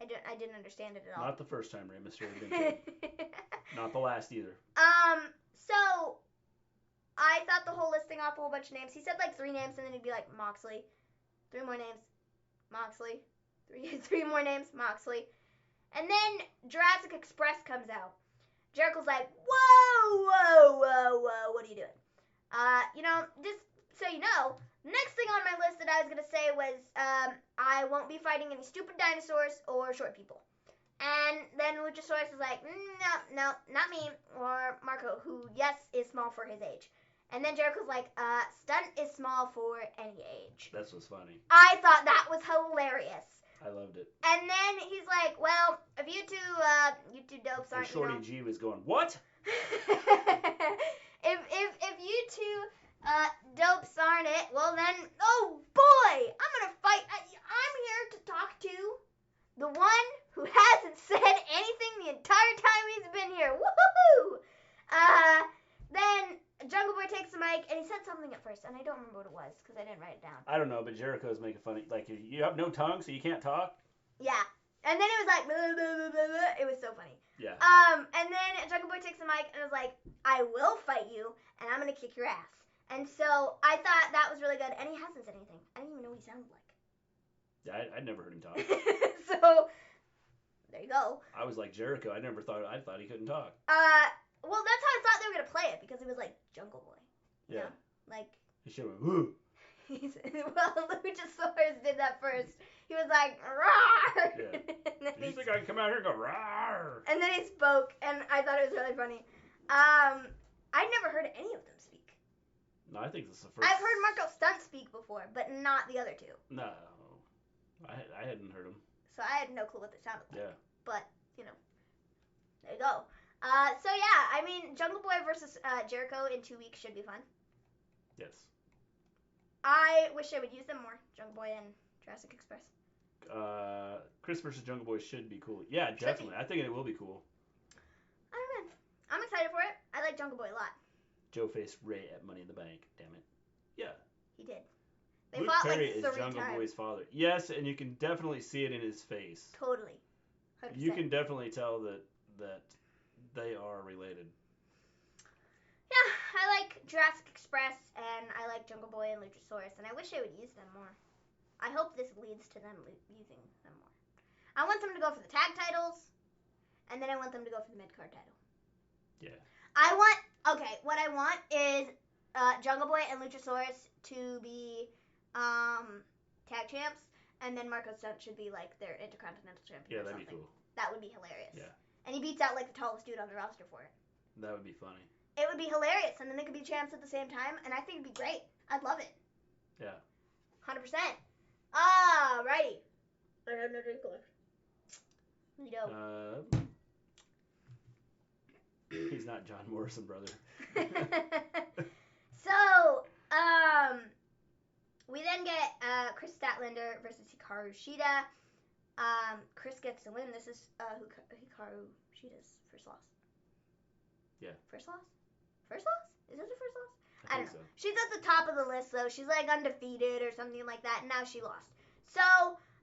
B: I didn't understand it at all.
A: Not the first time Rey Mysterio had been killed. Not the last either.
B: So, I thought the whole listing off a whole bunch of names. He said like 3 names, and then he'd be like, Moxley. 3 more names. Moxley. 3 more names. Moxley. And then Jurassic Express comes out. Jericho's like, whoa, what are you doing? Just so you know, the next thing on my list that I was going to say was, I won't be fighting any stupid dinosaurs or short people. And then Luchasaurus is like, no, not me, or Marco, who, yes, is small for his age. And then Jericho's like, Stunt is small for any age.
A: This was funny.
B: I thought that was hilarious.
A: I loved it.
B: And then he's like, well, if you two dopes aren't,
A: and Shorty G was going, what?
B: if you two dopes aren't it, well then, oh boy, I'm gonna fight. I'm here to talk to the one who hasn't said anything the entire time he's been here. Woohoo! Then Jungle Boy takes the mic, and he said something at first, and I don't remember what it was, because I didn't write it down.
A: I don't know, but Jericho's making funny, like, you have no tongue, so you can't talk?
B: Yeah. And then it was like, blah, blah, blah, blah, blah. It was so funny.
A: Yeah.
B: And then Jungle Boy takes the mic, and was like, I will fight you, and I'm going to kick your ass. And so I thought that was really good, and he hasn't said anything. I didn't even know what he sounded like.
A: Yeah, I'd never heard him talk.
B: So, there you go.
A: I was like Jericho. I thought he couldn't talk.
B: Well, that's how I thought they were going to play it, because it was like Jungle Boy. You know? Like.
A: He should have went, woo.
B: Well, Luchasaurus did that first. He was like, rawr!
A: Yeah. You think I can come out here and go, rawr?
B: And then he spoke, and I thought it was really funny. I'd never heard any of them speak.
A: No, I think this is the first.
B: I've heard Marco Stunt speak before, but not the other two.
A: No. I hadn't heard him.
B: So I had no clue what they sounded like.
A: Yeah.
B: But, there you go. So yeah, I mean, Jungle Boy versus Jericho in 2 weeks should be fun.
A: Yes.
B: I wish I would use them more, Jungle Boy and Jurassic Express.
A: Kris versus Jungle Boy should be cool. Yeah, definitely. I think it will be cool.
B: I don't know. I'm excited for it. I like Jungle Boy a lot.
A: Joe faced Rey at Money in the Bank. Damn it. Yeah.
B: He did. They
A: Luke
B: fought
A: Perry
B: like 3
A: is Jungle
B: times.
A: Boy's father. Yes, and you can definitely see it in his face.
B: Totally. 100%.
A: You can definitely tell that they are related.
B: Yeah, I like Jurassic Express, and I like Jungle Boy and Luchasaurus, and I wish I would use them more. I hope this leads to them using them more. I want them to go for the tag titles, and then I want them to go for the mid-card title.
A: Yeah.
B: What I want is Jungle Boy and Luchasaurus to be tag champs, and then Marco Stunt should be like their Intercontinental Champion.
A: Yeah,
B: or
A: that'd
B: something.
A: be cool.
B: That would be hilarious.
A: Yeah.
B: And he beats out like the tallest dude on the roster for it.
A: That would be funny.
B: It would be hilarious, and then they could be champs at the same time, and I think it'd be great. I'd love it.
A: Yeah.
B: 100%. Alrighty. I have no drink left. You know.
A: He's not John Morrison, brother.
B: So, we then get Kris Statlander versus Hikaru Shida. Kris gets the win. This is Hikaru Shida's first loss.
A: Yeah.
B: First loss? First loss? Is this her first loss? I don't know.
A: So.
B: She's at the top of the list, though. She's like undefeated or something like that, and now she lost. So,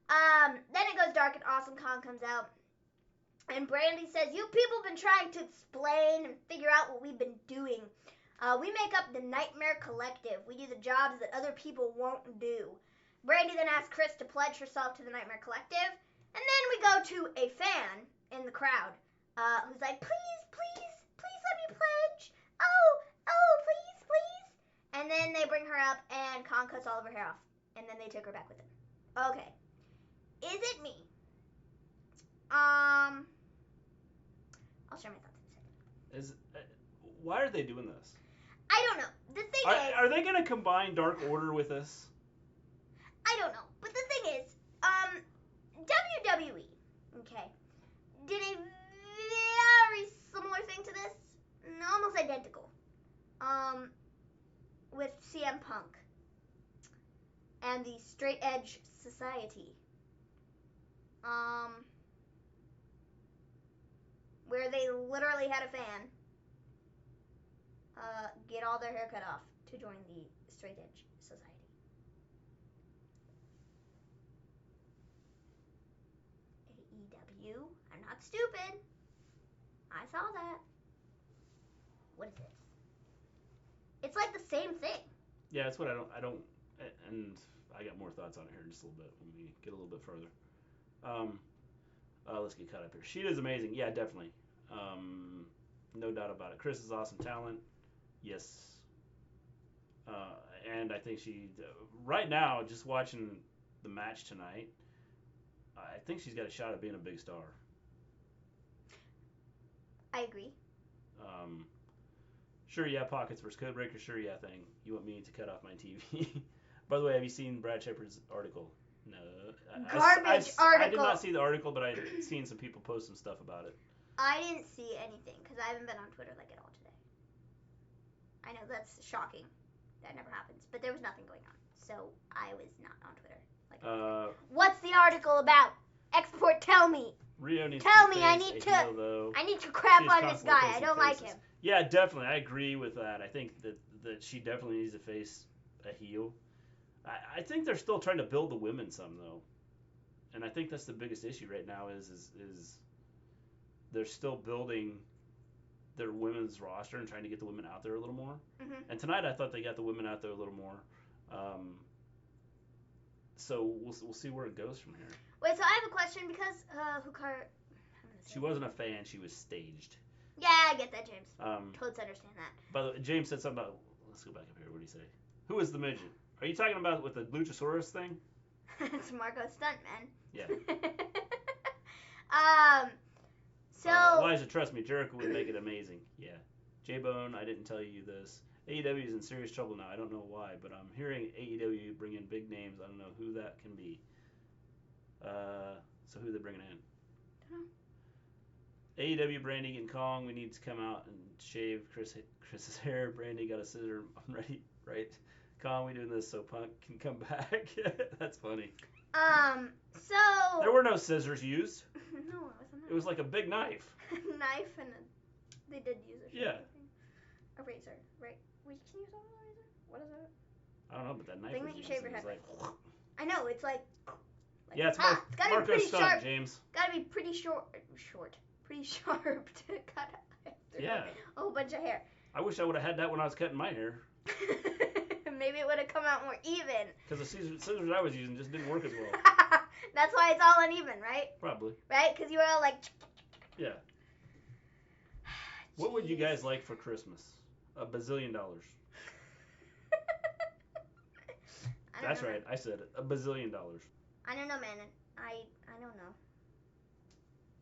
B: then it goes dark and Awesome Kong comes out. And Brandi says, you people have been trying to explain and figure out what we've been doing. We make up the Nightmare Collective. We do the jobs that other people won't do. Brandi then asks Kris to pledge herself to the Nightmare Collective. And then we go to a fan in the crowd who's like, please, please, please let me pledge. Oh, please, please. And then they bring her up and Kong cuts all of her hair off. And then they took her back with him. Okay. Is it me? I'll share my thoughts in a second.
A: Why are they doing this?
B: I don't know. The thing is...
A: Are they going to combine Dark Order with this?
B: I don't know. But the thing is, WWE, okay, did a very similar thing to this. Almost identical. With CM Punk and the Straight Edge Society. Where they literally had a fan get all their hair cut off to join the Straight Edge Society. AEW, I'm not stupid. I saw that. What is this? It's like the same thing.
A: Yeah, that's what I don't, and I got more thoughts on it here in just a little bit when we get a little bit further. Let's get caught up here. Shida's amazing. Yeah, definitely. No doubt about it. Kris is awesome talent. Yes. And I think right now, just watching the match tonight, I think she's got a shot at being a big star.
B: I agree.
A: Sure, yeah, pockets versus codebreaker. Sure, yeah, thing. You want me to cut off my TV? By the way, have you seen Brad Shepard's article? No.
B: Garbage article.
A: I did not see the article, but I've seen some people post some stuff about it.
B: I didn't see anything because I haven't been on Twitter like at all today. I know that's shocking. That never happens. But there was nothing going on. So I was not on Twitter. What's the article about? Export, tell me.
A: Rio needs
B: tell
A: to
B: me.
A: I need
B: to crap on this guy. I don't like him.
A: Yeah, definitely. I agree with that. I think that she definitely needs to face a heel. I think they're still trying to build the women some though, and I think that's the biggest issue right now is they're still building their women's roster and trying to get the women out there a little more.
B: Mm-hmm.
A: And tonight I thought they got the women out there a little more. So we'll see where it goes from here.
B: Wait, so I have a question because Hikaru.
A: She wasn't a fan. She was staged.
B: Yeah, I get that, James. Totally understand that.
A: By the way, James said something about. Let's go back up here. What did he say? Who is the midget? Are you talking about with the Luchasaurus thing?
B: It's Marco Stuntman.
A: Yeah.
B: So.
A: Elijah, trust me, Jericho would make it amazing. Yeah. J-Bone, I didn't tell you this. AEW is in serious trouble now. I don't know why, but I'm hearing AEW bring in big names. I don't know who that can be. So who are they bringing in?
B: I don't know.
A: AEW, Brandi and Kong. We need to come out and shave Chris's hair. Brandi got a scissor. I'm ready, right? Kong, we doing this so Punk can come back. That's funny.
B: So.
A: There were no scissors used.
B: No, it wasn't.
A: It was like a big knife.
B: Knife and they did use a a razor, right? Can you use a razor? What is it?
A: I don't know, but that knife
B: thing
A: was
B: that you
A: used,
B: shave your head.
A: like,
B: I know, it's like
A: yeah, it's
B: gotta
A: Marco
B: be pretty
A: Stunt,
B: sharp.
A: James.
B: Gotta be pretty pretty sharp to cut through a whole bunch of hair.
A: I wish I would have had that when I was cutting my hair.
B: Maybe it would have come out more even.
A: Because the scissors I was using just didn't work as well.
B: That's why it's all uneven, right?
A: Probably.
B: Right? Because you were all like.
A: Yeah. What would you guys like for Christmas? $1 bazillion. That's right. I said it. $1 bazillion.
B: I don't know, man. I don't know.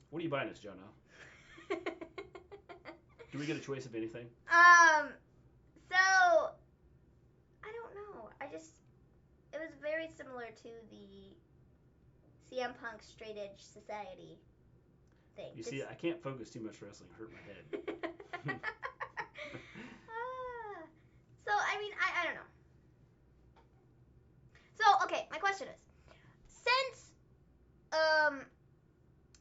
A: What are you buying us, Jonah? Do we get a choice of anything?
B: So I don't know. It was very similar to the CM Punk Straight Edge Society thing.
A: You see, I can't focus too much wrestling. Hurt my head.
B: So I mean, I don't know. So okay, my question is, since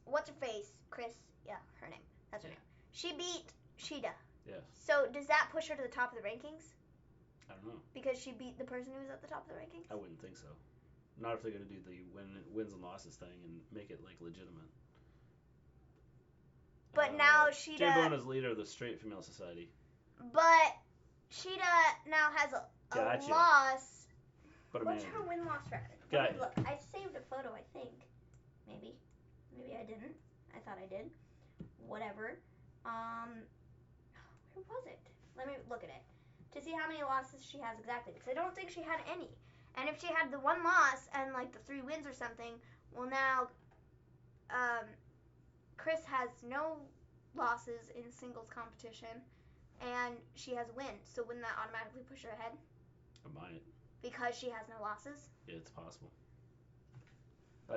B: what's her face, Kris? Yeah, her name. That's her name. She beat Shida.
A: Yes.
B: So does that push her to the top of the rankings?
A: I don't know.
B: Because she beat the person who was at the top of the rankings?
A: I wouldn't think so. Not if they're going to do the wins and losses thing and make it, like, legitimate.
B: But now Shida...
A: Jay Bona's leader of the Straight Female Society.
B: But Shida now has a loss.
A: But
B: what's her win-loss record? Let me look. I saved a photo, I think. Maybe. Maybe I didn't. I thought I did. Whatever. Where was it? Let me look at it. To see how many losses she has exactly. Because I don't think she had any. And if she had the 1 loss and like the 3 wins or something, well now, Kris has no losses in singles competition, and she has a win. So wouldn't that automatically push her ahead?
A: It might.
B: Because she has no losses?
A: Yeah, it's possible.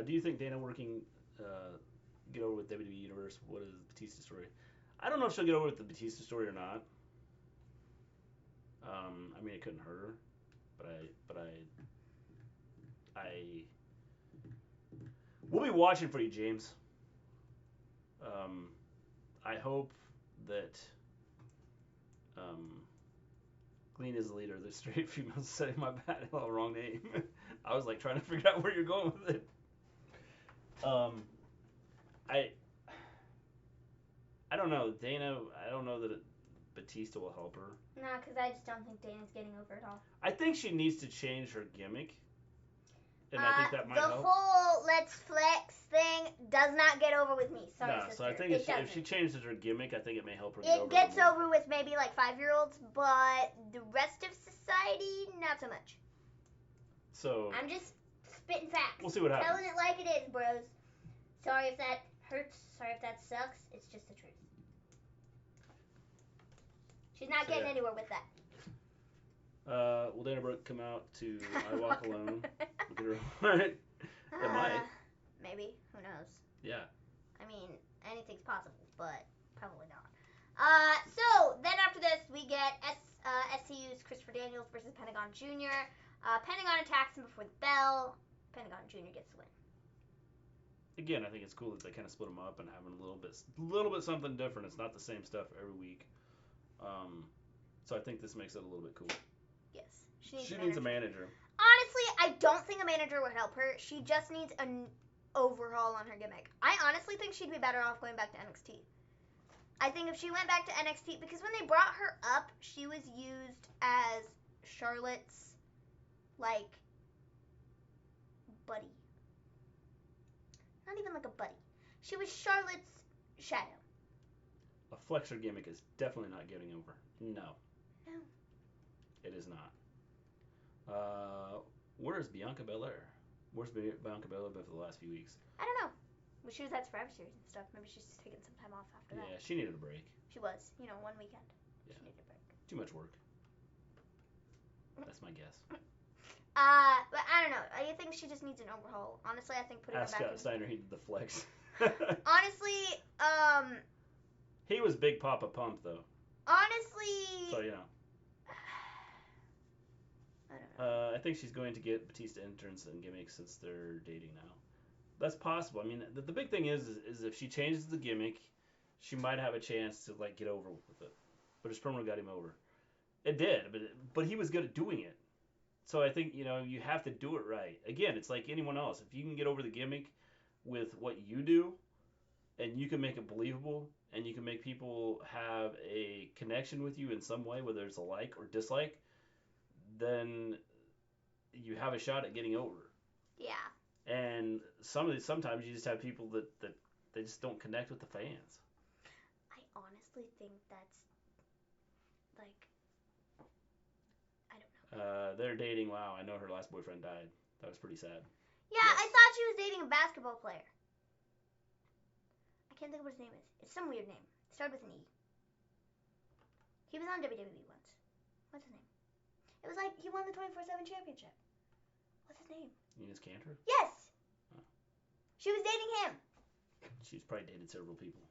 A: Do you think Dana working get over with WWE Universe? What is Batista's story? I don't know if she'll get over with the Batista story or not. I mean, it couldn't hurt her, but we'll be watching for you, James. I hope that Glean is the leader of the Straight Female Society. My bad, wrong name. I was like trying to figure out where you're going with it. I don't know, Dana. I don't know that Batista will help her.
B: Nah, because I just don't think Dana's getting over at all.
A: I think she needs to change her gimmick. And I think that might help.
B: The whole let's flex thing does not get over with me. Sorry, sister.
A: So I think if she changes her gimmick, I think it may help her
B: get over. It gets over with maybe like 5-year-olds, but the rest of society, not so much.
A: So
B: I'm just spitting facts.
A: We'll see what happens.
B: Telling it like it is, bros. Sorry if that hurts. Sorry if that sucks. It's just the truth. She's not getting anywhere with that.
A: Will Dana Brooke come out to I Walk Alone? Get her right? It might.
B: Maybe. Who knows?
A: Yeah.
B: I mean, anything's possible, but probably not. So, then after this, we get SCU's Christopher Daniels versus Pentagon Jr. Pentagon attacks him before the bell. Pentagon Jr. gets the win.
A: Again, I think it's cool that they kind of split them up and having a little bit something different. It's not the same stuff every week. So I think this makes it a little bit cool.
B: Yes.
A: She needs a manager.
B: Honestly, I don't think a manager would help her. She just needs an overhaul on her gimmick. I honestly think she'd be better off going back to NXT. I think if she went back to NXT, because when they brought her up, she was used as Charlotte's, like, buddy. Not even like a buddy. She was Charlotte's shadow.
A: A flexor gimmick is definitely not getting over. No.
B: No.
A: It is not. Where is Bianca Belair? Where's Bianca Belair been for the last few weeks?
B: I don't know. Well, she was at Survivor Series and stuff. Maybe she's taking some time off after that.
A: Yeah, she needed a break.
B: She was. 1 weekend.
A: Yeah.
B: She needed a break.
A: Too much work. That's my guess.
B: But I don't know. I think she just needs an overhaul. Honestly, I think putting her back in...
A: Steiner, he did the flex.
B: Honestly,
A: He was Big Papa Pump, though.
B: Honestly...
A: So,
B: I don't know.
A: I think she's going to get Batista entrance and gimmicks since they're dating now. That's possible. I mean, the big thing is if she changes the gimmick, she might have a chance to like get over with it. But his promo got him over. It did, but he was good at doing it. So I think you have to do it right. Again, it's like anyone else. If you can get over the gimmick with what you do, and you can make it believable, and you can make people have a connection with you in some way, whether it's a like or dislike, then you have a shot at getting over.
B: Yeah.
A: And sometimes you just have people that they just don't connect with the fans.
B: I honestly think that's like, I don't know.
A: They're dating. Wow, I know her last boyfriend died. That was pretty sad.
B: Yeah, yes. I thought she was dating a basketball player. I can't think of what his name is. It's some weird name. It started with an E. He was on WWE once. What's his name? It was like he won the 24/7 championship. What's his name?
A: Enos Kanter?
B: Yes.
A: Oh.
B: She was dating him.
A: She's probably dated several people.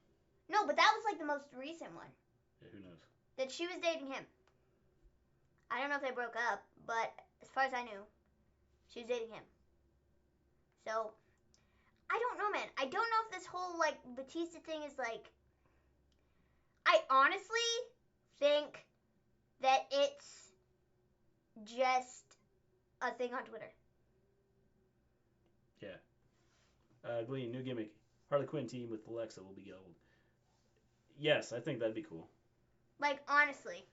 B: No, but that was like the most recent one.
A: Yeah, who knows?
B: That she was dating him. I don't know if they broke up, but as far as I knew, she was dating him. So, I don't know, man. I don't know if this whole, like, Batista thing is, like... I honestly think that it's just a thing on Twitter.
A: Yeah. Glee, new gimmick. Harley Quinn team with Alexa will be gold. Yes, I think that'd be cool.
B: Like, honestly.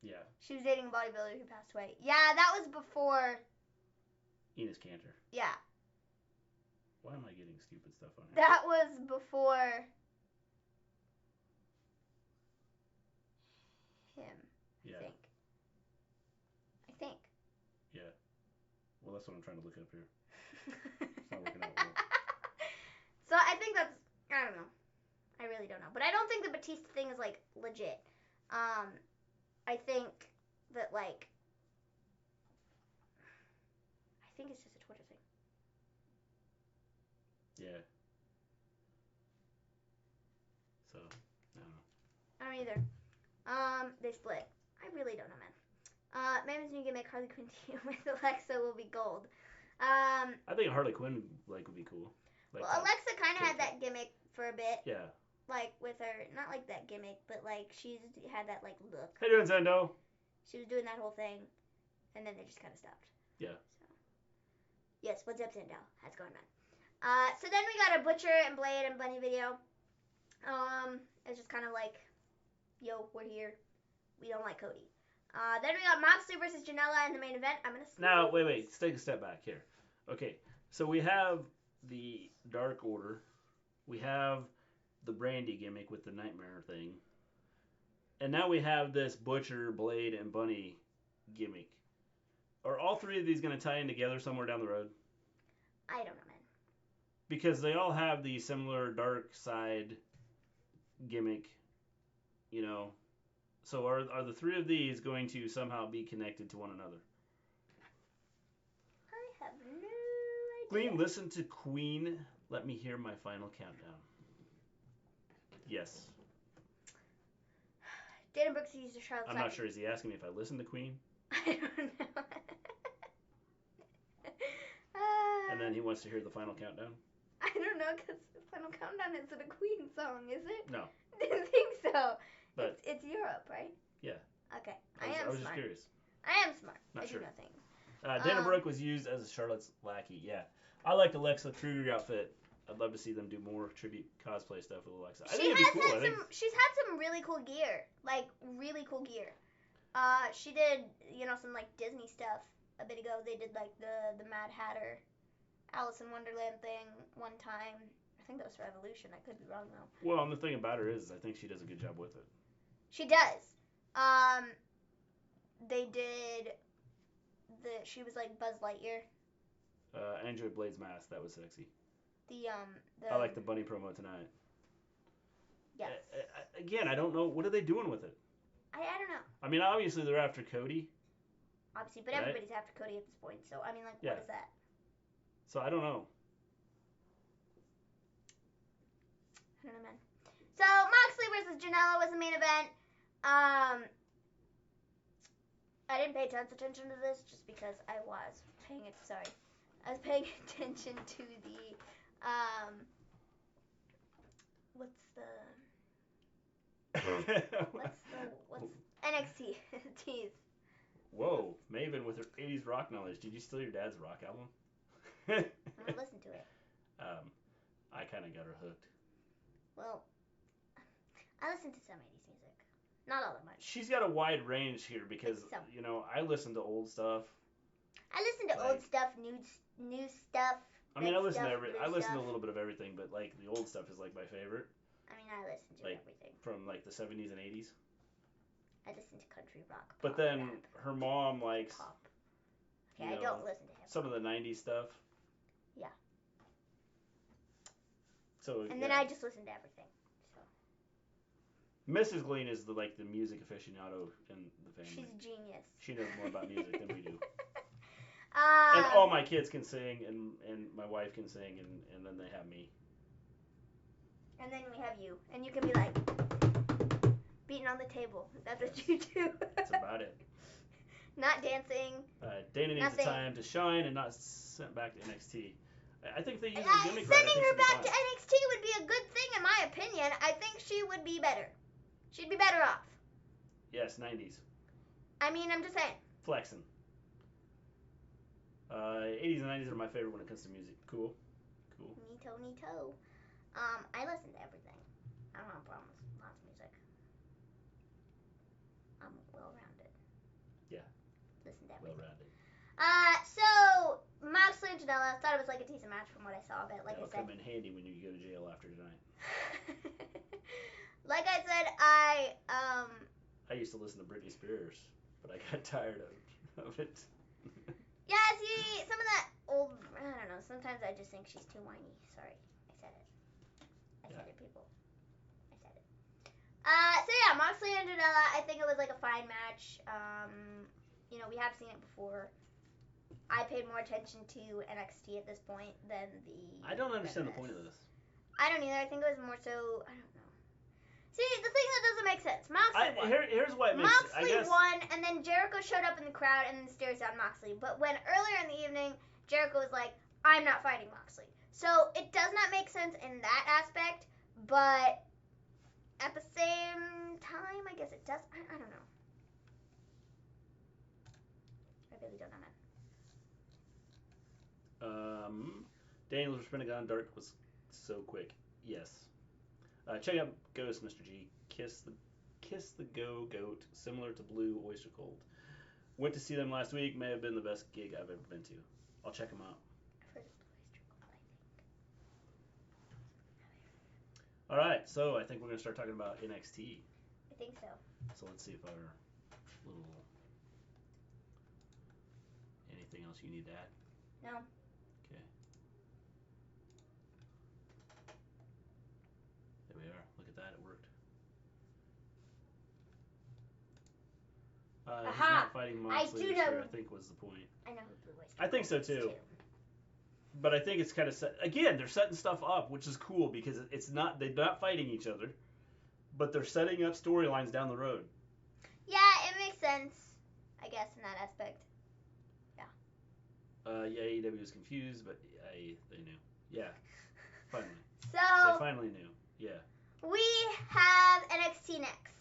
A: Yeah.
B: She was dating a bodybuilder who passed away. Yeah, that was before.
A: Enos Cantor.
B: Yeah.
A: Why am I getting stupid stuff on here?
B: That was before him.
A: Yeah.
B: I think.
A: Yeah. Well, that's what I'm trying to look up here. It's not working out well.
B: So I think that's, I don't know. I really don't know. But I don't think the Batista thing is, like, legit. I think that, like, I think it's just a Twitter thing.
A: Yeah. So, I don't know.
B: I don't either. They split. I really don't know, man. Maven's new gimmick, Harley Quinn team with Alexa will be gold.
A: I think Harley Quinn like would be cool. Like
B: well, Alexa kind of had that gimmick for a bit.
A: Yeah.
B: Like with her, not like that gimmick, but like she's had that like look.
A: How you doing, Zendo?
B: She was doing that whole thing, and then they just kind of stopped.
A: Yeah.
B: So, yes, what's up, Zendo? How's it going, man? So then we got a Butcher and Blade and Bunny video. It's just kind of like, yo, we're here. We don't like Cody. Then we got Moxley versus Janela in the main event. I'm gonna.
A: Now, wait. Let's take a step back here. Okay, so we have the Dark Order. We have the Brandi gimmick with the Nightmare thing. And now we have this Butcher, Blade, and Bunny gimmick. Are all three of these going to tie in together somewhere down the road?
B: I don't know, man.
A: Because they all have the similar dark side gimmick, you know. So are the three of these going to somehow be connected to one another?
B: I have no idea.
A: Queen, listen to Queen. Let me hear my final countdown. Yes.
B: Dana Brooks used a Charlotte.
A: I'm not sure. Is he asking me if I listen to Queen?
B: I don't know.
A: And then he wants to hear the final countdown?
B: I don't know, because the final countdown isn't a Queen song, is it?
A: No.
B: Didn't think so.
A: But
B: it's Europe, right?
A: Yeah.
B: Okay.
A: I was just curious.
B: I am smart.
A: Not sure.
B: I do know things.
A: Dana Brooke was used as a Charlotte's lackey. Yeah. I liked Alexa Kruger outfit. I'd love to see them do more tribute cosplay stuff with Alexa. I think it'd be cool.
B: She's had some really cool gear. Like, really cool gear. She did, some, like, Disney stuff a bit ago. They did, like, the Mad Hatter Alice in Wonderland thing one time. I think that was for Evolution. I could be wrong, though.
A: Well, and the thing about her is I think she does a good job with it.
B: She does. They did she was like Buzz Lightyear.
A: I enjoyed Blade's mask. That was sexy.
B: The
A: I like the bunny promo tonight.
B: Yes.
A: Again, I don't know. What are they doing with it?
B: I don't know.
A: I mean, obviously they're after Cody.
B: Obviously, but everybody's after Cody at this point. So, I mean, like,
A: Yeah.
B: What is that?
A: So, I don't know.
B: I don't know, man. So, Moxley versus Janela was the main event. I didn't pay tons of attention to this just because I was paying attention to the, what's NXT tease.
A: Whoa, Maven with her 80s rock knowledge. Did you steal your dad's rock album?
B: I don't listen to it.
A: I kind of got her hooked.
B: Well, I listen to some 80s music. Not all that much.
A: She's got a wide range here because, I listen to old stuff.
B: I listen to old stuff, new stuff.
A: I mean, I listen to a little bit of everything, but, like, the old stuff is, like, my favorite.
B: I mean, I listen to everything.
A: From, like, the 70s and 80s.
B: I listen to country rock, pop,
A: but then
B: rap,
A: her mom likes,
B: pop. Okay, I don't listen to hip-hop.
A: some of the 90s stuff.
B: Yeah.
A: So,
B: and then I just listen to everything. So.
A: Mrs. Glean is the music aficionado in the family.
B: She's a genius.
A: She knows more about music than we do. And all my kids can sing, and my wife can sing, and then they have me.
B: And then we have you. And you can be like, beating on the table. That's what you do.
A: That's about it.
B: Not dancing.
A: Dana needs the time to shine and not sent back to NXT. I think they use the gimmick right.
B: Sending her back to NXT would be a good thing in my opinion. I think she would be better. She'd be better off.
A: Yes, 90s.
B: I mean, I'm just saying.
A: Flexing. 80s and 90s are my favorite when it comes to music. Cool.
B: Neato. I listen to everything. I don't have problems with lots of music. I'm well-rounded.
A: Yeah.
B: Listen to everything.
A: Well-rounded.
B: So Moxley and Janela, thought it was like a decent match from what I saw, but like
A: That'll
B: I said,
A: come in handy when you go to jail after tonight.
B: like I said,
A: I used to listen to Britney Spears, but I got tired of it.
B: Yeah, see, some of that old, I don't know, sometimes I just think she's too whiny. Sorry, I said it. I said it, people. I said it. So yeah, Moxley and Janela, I think it was like a fine match. You know, we have seen it before. I paid more attention to NXT at this point than the...
A: I don't understand the point of this.
B: I don't either. I think it was more so, I don't know. See, the thing that doesn't make sense, Moxley won.
A: Here's why it makes sense.
B: Moxley won, and then Jericho showed up in the crowd and then stares down Moxley. But when earlier in the evening, Jericho was like, I'm not fighting Moxley. So it does not make sense in that aspect, but at the same time, I guess it does. I don't know. I really don't know, man.
A: Dain vs. Pentagon Dark was so quick. Yes. Check out Ghost, Mr. G. Kiss the Go Goat, similar to Blue Oyster Cult. Went to see them last week. May have been the best gig I've ever been to. I'll check them out.
B: I've heard of Blue Oyster Cult, I think.
A: All right, so I think we're gonna start talking about NXT.
B: I think so.
A: So let's see if our little anything else you need to add.
B: No.
A: Okay. There we are. Look at that. It worked. He's not fighting Moxley this year, I think was the point.
B: I know who Blue Oyster
A: I think so too. But I think it's kind of set. Again, they're setting stuff up, which is cool because it's not they're not fighting each other, but they're setting up storylines down the road.
B: Yeah, it makes sense, I guess, in that aspect.
A: Yeah, AEW was confused, but they knew. Yeah, finally.
B: So
A: They finally knew. Yeah.
B: we have NXT next.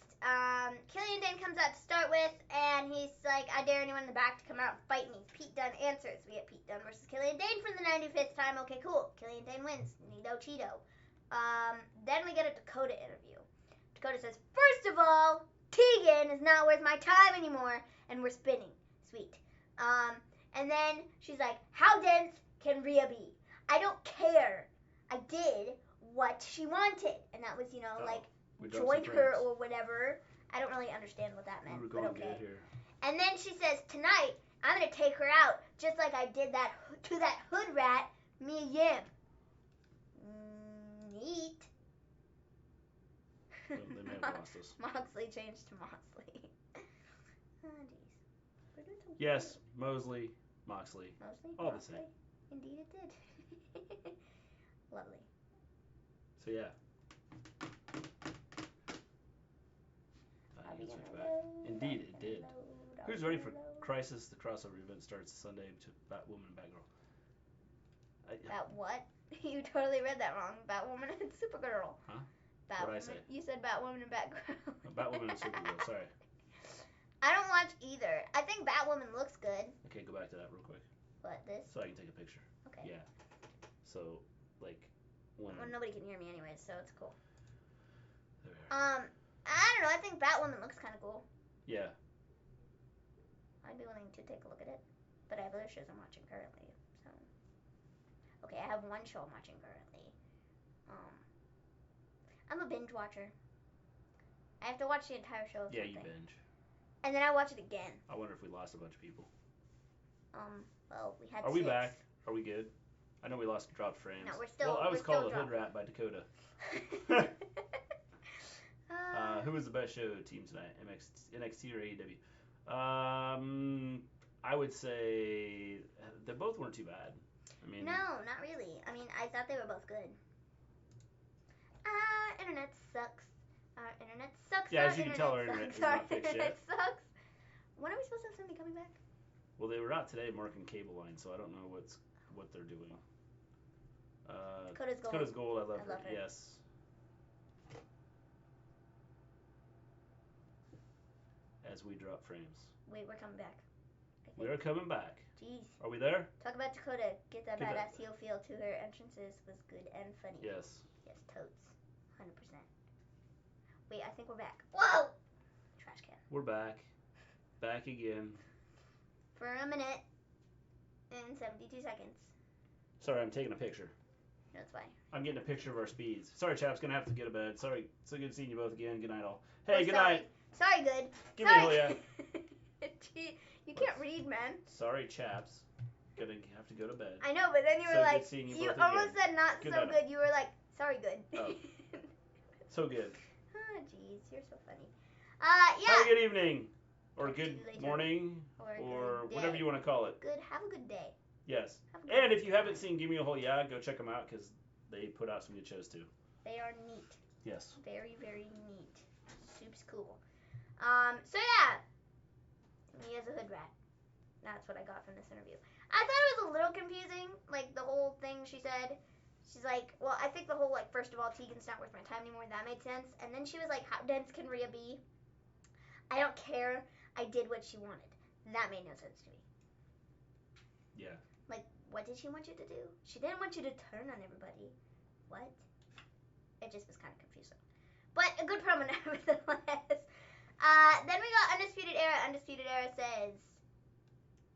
B: Killian Dain comes out to start with, and he's like, I dare anyone in the back to come out and fight me. Pete Dunne answers. We get Pete Dunne versus Killian Dain for the 95th time. Okay, cool. Killian Dain wins. Neato Cheeto. Then we get a Dakota interview. Dakota says, first of all, Tegan is not worth my time anymore, and we're spinning. Sweet. And then she's like, how dense can Rhea be? I don't care. I did what she wanted. And that was, like, join her or whatever. I don't really understand what that meant, but okay. And then she says, tonight, I'm going to take her out, just like I did that to that hood rat, Mia Yim. Neat.
A: Well, they may have lost us.
B: Moxley changed to Moxley. Oh, jeez.
A: Yes, Moxley.
B: Moxley?
A: All the same.
B: Indeed it did. Lovely.
A: So yeah. Indeed it did. Who's ready for Crisis? The crossover event starts Sunday to Batwoman and Batgirl.
B: Bat what? You totally read that wrong. Batwoman and Supergirl.
A: Huh?
B: Batwoman.
A: What did I say?
B: You said Batwoman and Batgirl.
A: Batwoman and Supergirl, sorry.
B: I don't watch either. I think Batwoman looks good.
A: Okay, go back to that real quick.
B: What, this?
A: So I can take a picture.
B: Okay.
A: Yeah. So, like, when...
B: Well, nobody can hear me anyways, so it's cool.
A: There we are.
B: I don't know. I think Batwoman looks kind of cool.
A: Yeah.
B: I'd be willing to take a look at it. But I have other shows I'm watching currently, so... Okay, I have one show I'm watching currently. I'm a binge watcher. I have to watch the entire show of something.
A: Yeah, you binge.
B: And then I watch it again.
A: I wonder if we lost a bunch of people.
B: Well, we had
A: Are we
B: 6.
A: back? Are we good? I know we dropped frames.
B: No, we're still.
A: Well, I was
B: still
A: called a hood rat by Dakota. Who was the best show team tonight? NXT or AEW? I would say they both weren't too bad. I mean.
B: No, not really. I mean, I thought they were both good. Internet sucks. Internet sucks.
A: Yeah, as you can tell, our internet is not fixed yet.
B: Internet sucks. When are we supposed to have somebody coming back?
A: Well, they were out today marking cable line, so I don't know what they're doing.
B: Dakota's Gold.
A: Dakota's Gold. I love her. Yes. as we drop frames.
B: Wait, we're coming back.
A: We are coming back.
B: Jeez.
A: Are we there?
B: Talk about Dakota. Get that badass heel feel to her entrances was good and funny.
A: Yes.
B: Yes, totes. 100%. Wait, I think we're back. Whoa! Trash can.
A: We're back. Back again.
B: For a minute and 72 seconds.
A: Sorry, I'm taking a picture.
B: No, it's fine.
A: I'm getting a picture of our speeds. Sorry, chaps, gonna have to get to bed. Sorry, so good seeing you both again. Good night, all. Hey, good night.
B: Sorry, good.
A: Give me a yeah.
B: You can't read, man.
A: Sorry, chaps. Gonna have to go to bed.
B: I know, but then you were like, you almost
A: again.
B: said not good so good. You were like, sorry, good.
A: Oh. So good.
B: Oh, jeez, you're so funny. Yeah.
A: Have a good evening, or good morning, or whatever you want to call it.
B: Good. Have a good day.
A: Yes. And if you haven't seen Give Me a Whole Yeah, go check them out because they put out some good shows too.
B: They are neat.
A: Yes.
B: Very, very neat. Soup's cool. So yeah. Me as a hood rat. That's what I got from this interview. I thought it was a little confusing, like the whole thing she said. She's like, well, I think the whole, like, first of all, Tegan's not worth my time anymore. That made sense. And then she was like, how dense can Rhea be? I don't care. I did what she wanted. That made no sense to me.
A: Yeah.
B: Like, what did she want you to do? She didn't want you to turn on everybody. What? It just was kind of confusing. But a good promo nevertheless. Then we got Undisputed Era. Undisputed Era says,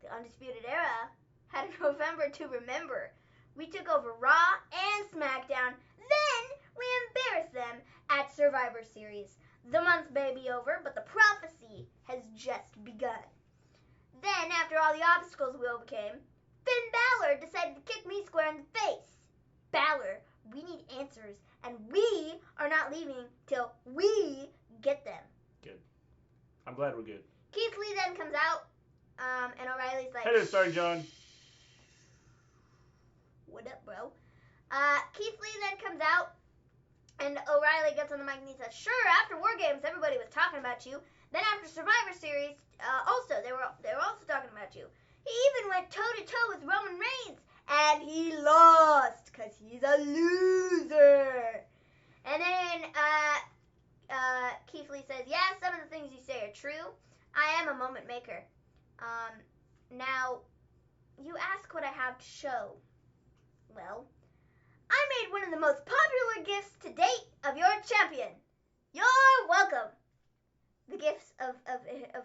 B: the Undisputed Era had a November to remember. We took over Raw and SmackDown. Then we embarrassed them at Survivor Series. The month may be over, but the prophecy has just begun. Then, after all the obstacles we overcame, Finn Balor decided to kick me square in the face. Balor, we need answers, and we are not leaving till we get them.
A: Good. I'm glad we're good.
B: Keith Lee then comes out, and O'Reilly's like,
A: hey there, Starring John.
B: What up, bro? Keith Lee then comes out, and O'Reilly gets on the mic and he says, sure, after War Games, everybody was talking about you. Then after Survivor Series, also, they were also talking about you. He even went toe-to-toe with Roman Reigns, and he lost, because he's a loser. And then, Keith Lee says, yeah, some of the things you say are true. I am a moment maker. Now, you ask what I have to show. Well, I made one of the most popular gifts to date of your champion. You're welcome. The gifts of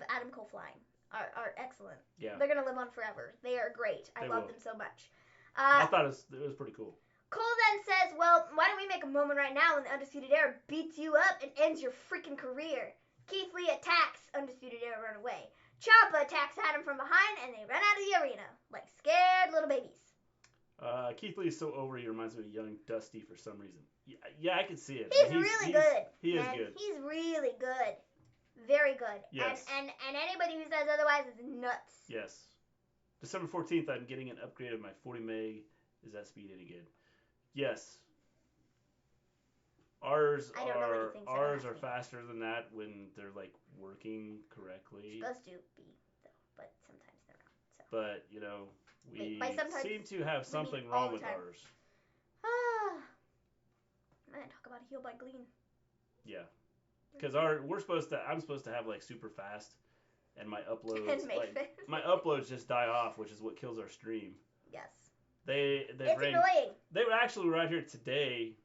B: Adam Cole flying are excellent.
A: Yeah.
B: They're going to live on forever. They are great. I love them so much.
A: I thought it was pretty cool.
B: Cole then says, well, why don't we make a moment right now when the Undisputed Era beats you up and ends your freaking career? Keith Lee attacks Undisputed Era, run away. Ciampa attacks Adam from behind, and they run out of the arena like scared little babies.
A: Keith Lee is so over, he reminds me of young Dusty for some reason. Yeah, I can see it.
B: He's really good.
A: He is good.
B: He's really good. Very good.
A: Yes.
B: And anybody who says otherwise is nuts.
A: Yes. December 14th, I'm getting an upgrade of my 40 meg. Is that speed any good? Yes. Ours are faster than that when they're like working correctly.
B: Supposed to be though, but sometimes they're not. So.
A: But you know, we seem to have something wrong with ours.
B: Man, talk about a heel by Glean.
A: Yeah. Because I'm supposed to have like super fast, and my uploads my uploads just die off, which is what kills our stream.
B: Yes.
A: It's
B: annoying.
A: They were actually right here today,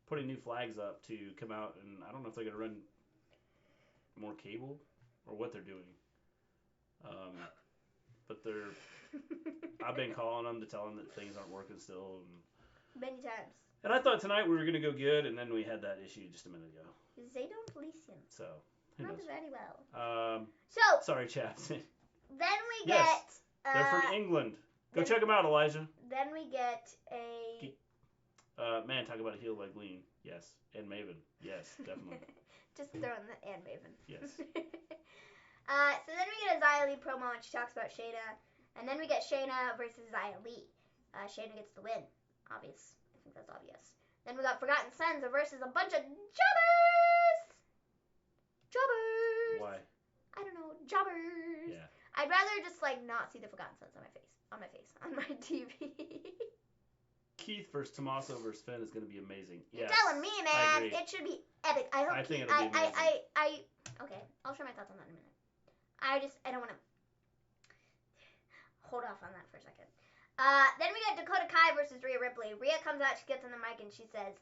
A: putting new flags up to come out, and I don't know if they're gonna run more cable or what they're doing. But I've been calling them to tell them that things aren't working still.
B: Many times.
A: And I thought tonight we were gonna go good, and then we had that issue just a minute ago.
B: They don't listen.
A: So who knows?
B: Not very well.
A: Sorry, chaps.
B: Then we get.
A: Yes, they're from England. Go check them out, Elijah.
B: Then we get a.
A: Man, talk about a heel like Lean. Yes, and Maven. Yes, definitely.
B: Just throw in the and Maven.
A: Yes.
B: So then we get a Xia Li promo, and she talks about Shayna, and then we get Shayna versus Xia Li. Shayna gets the win. Obvious. I think that's obvious. Then we got Forgotten Sons versus a bunch of jobbers. Jobbers.
A: Why?
B: I don't know. Jobbers.
A: Yeah.
B: I'd rather just like not see the Forgotten Sons on my face, on my TV.
A: Keith versus Tommaso versus Finn is going to be amazing.
B: You're
A: Yes,
B: telling me, man.
A: I agree.
B: It should be epic. I hope.
A: I think it'll be amazing.
B: Okay, I'll share my thoughts on that in a minute. I don't want to hold off on that for a second. Then we got Dakota Kai versus Rhea Ripley. Rhea comes out, she gets on the mic, and she says,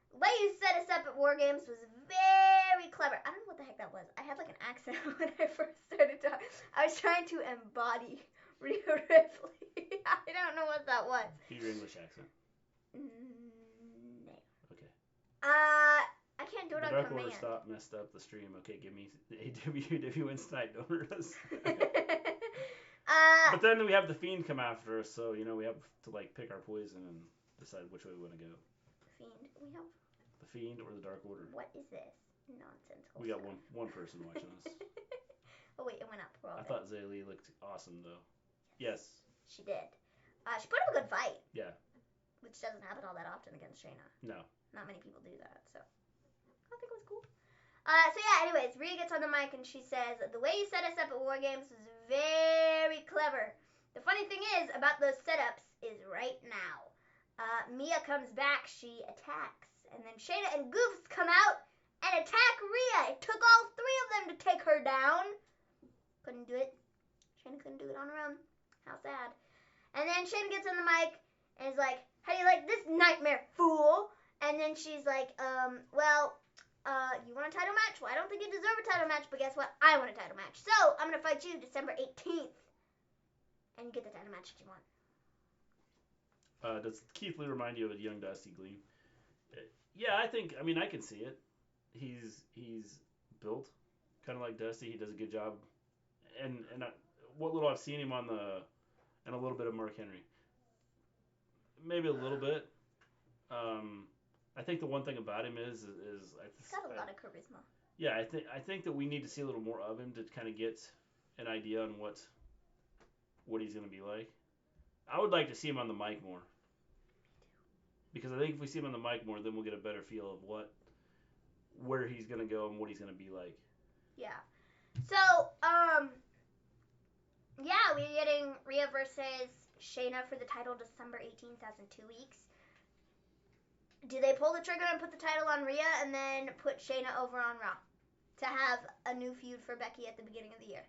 B: "The way you set us up at War Games was very clever." I don't know what the heck that was. I had like an accent when I first started talking. I was trying to embody Rhea Ripley. I don't know what that was.
A: Do your English accent.
B: No.
A: Okay.
B: I can't do it on
A: Dark
B: command.
A: Order stop messed up the stream. Okay, give me AEW wins tonight. Don't hurt us. But then we have the Fiend come after us, so we have to like pick our poison and decide which way we want to go.
B: Fiend. We have.
A: The Fiend or the Dark Order.
B: What is this nonsense?
A: We got one person watching us.
B: Oh wait, it went up.
A: I thought Xia Li looked awesome though. Yes.
B: She did. She put up a good fight.
A: Yeah.
B: Which doesn't happen all that often against Shayna.
A: No.
B: Not many people do that, so I think it was cool. So yeah, anyways, Rhea gets on the mic and she says, "The way you set us up at War Games was very clever. The funny thing is about those setups is right now. Mia comes back, she attacks, and then Shayna and Goofs come out and attack Rhea. It took all three of them to take her down. Couldn't do it. Shayna couldn't do it on her own. How sad. And then Shayna gets on the mic and is like, 'How do you like this nightmare, fool?' And then she's like, you want a title match? Well, I don't think you deserve a title match, but guess what? I want a title match. So, I'm going to fight you December 18th. And you get the title match that you want."
A: Does Keith Lee remind you of a young Dusty Gleam? Yeah, I can see it. He's built kind of like Dusty. He does a good job. And what little I've seen him on and a little bit of Mark Henry. Maybe a little bit. I think the one thing about him is
B: he's got a lot of charisma.
A: Yeah, I think that we need to see a little more of him to kind of get an idea on what he's going to be like. I would like to see him on the mic more. Because I think if we see him on the mic more, then we'll get a better feel of where he's going to go and what he's going to be like.
B: Yeah. So, we're getting Rhea versus Shayna for the title December 18th. That's in 2 weeks. Do they pull the trigger and put the title on Rhea and then put Shayna over on Raw to have a new feud for Becky at the beginning of the year?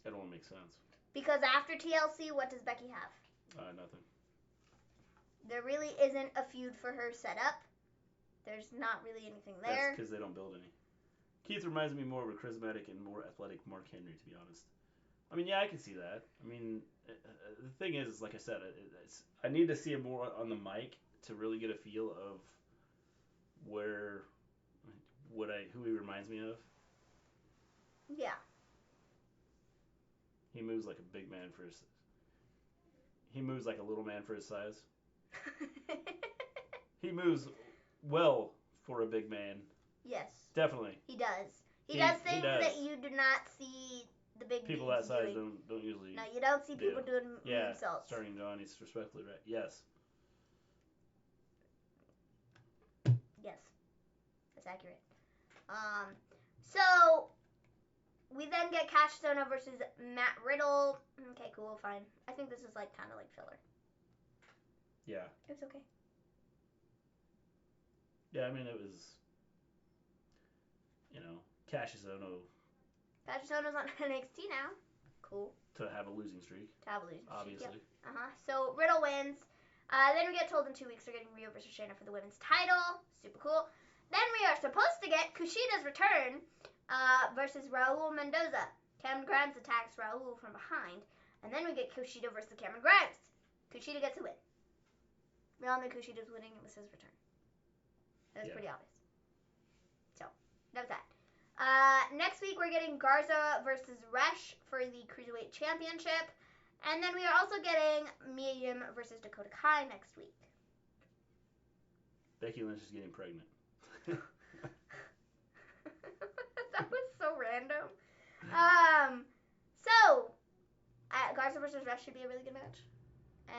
A: That don't make sense.
B: Because after TLC, what does Becky have?
A: Nothing.
B: There really isn't a feud for her set up. There's not really anything there.
A: That's because they don't build any. Keith reminds me more of a charismatic and more athletic Mark Henry, to be honest. I mean, yeah, I can see that. I mean, the thing is, like I said, I need to see him more on the mic to really get a feel of who he reminds me of.
B: Yeah.
A: He moves like a big man for his. He moves like a little man for his size. He moves well for a big man.
B: Yes.
A: Definitely.
B: He does. He does things that you do not see the big
A: people that size don't usually.
B: No, you don't see people doing moonsaults.
A: Starting Johnny's respectfully right. Yes.
B: Yes. That's accurate. So we then get Kassius versus Matt Riddle. Okay, cool, fine. I think this is like kind of like filler.
A: Yeah.
B: It's okay.
A: Yeah, I mean it was. Kassius
B: Kassius Ohno's on NXT now. Cool.
A: To have a losing streak. Obviously.
B: Yep. So Riddle wins. Then we get told in 2 weeks they're getting Rhea versus Shayna for the women's title. Super cool. Then we are supposed to get Kushida's return versus Raul Mendoza. Cameron Grimes attacks Raul from behind. And then we get Kushida versus Cameron Grimes. Kushida gets a win. We all knew Kushida's winning. It was his return. That was pretty obvious. So, that was that. Next week we're getting Garza versus Resh for the Cruiserweight Championship. And then we are also getting Mia Yim versus Dakota Kai next week.
A: Becky Lynch is getting pregnant.
B: That was so random. Garza versus Resh should be a really good match.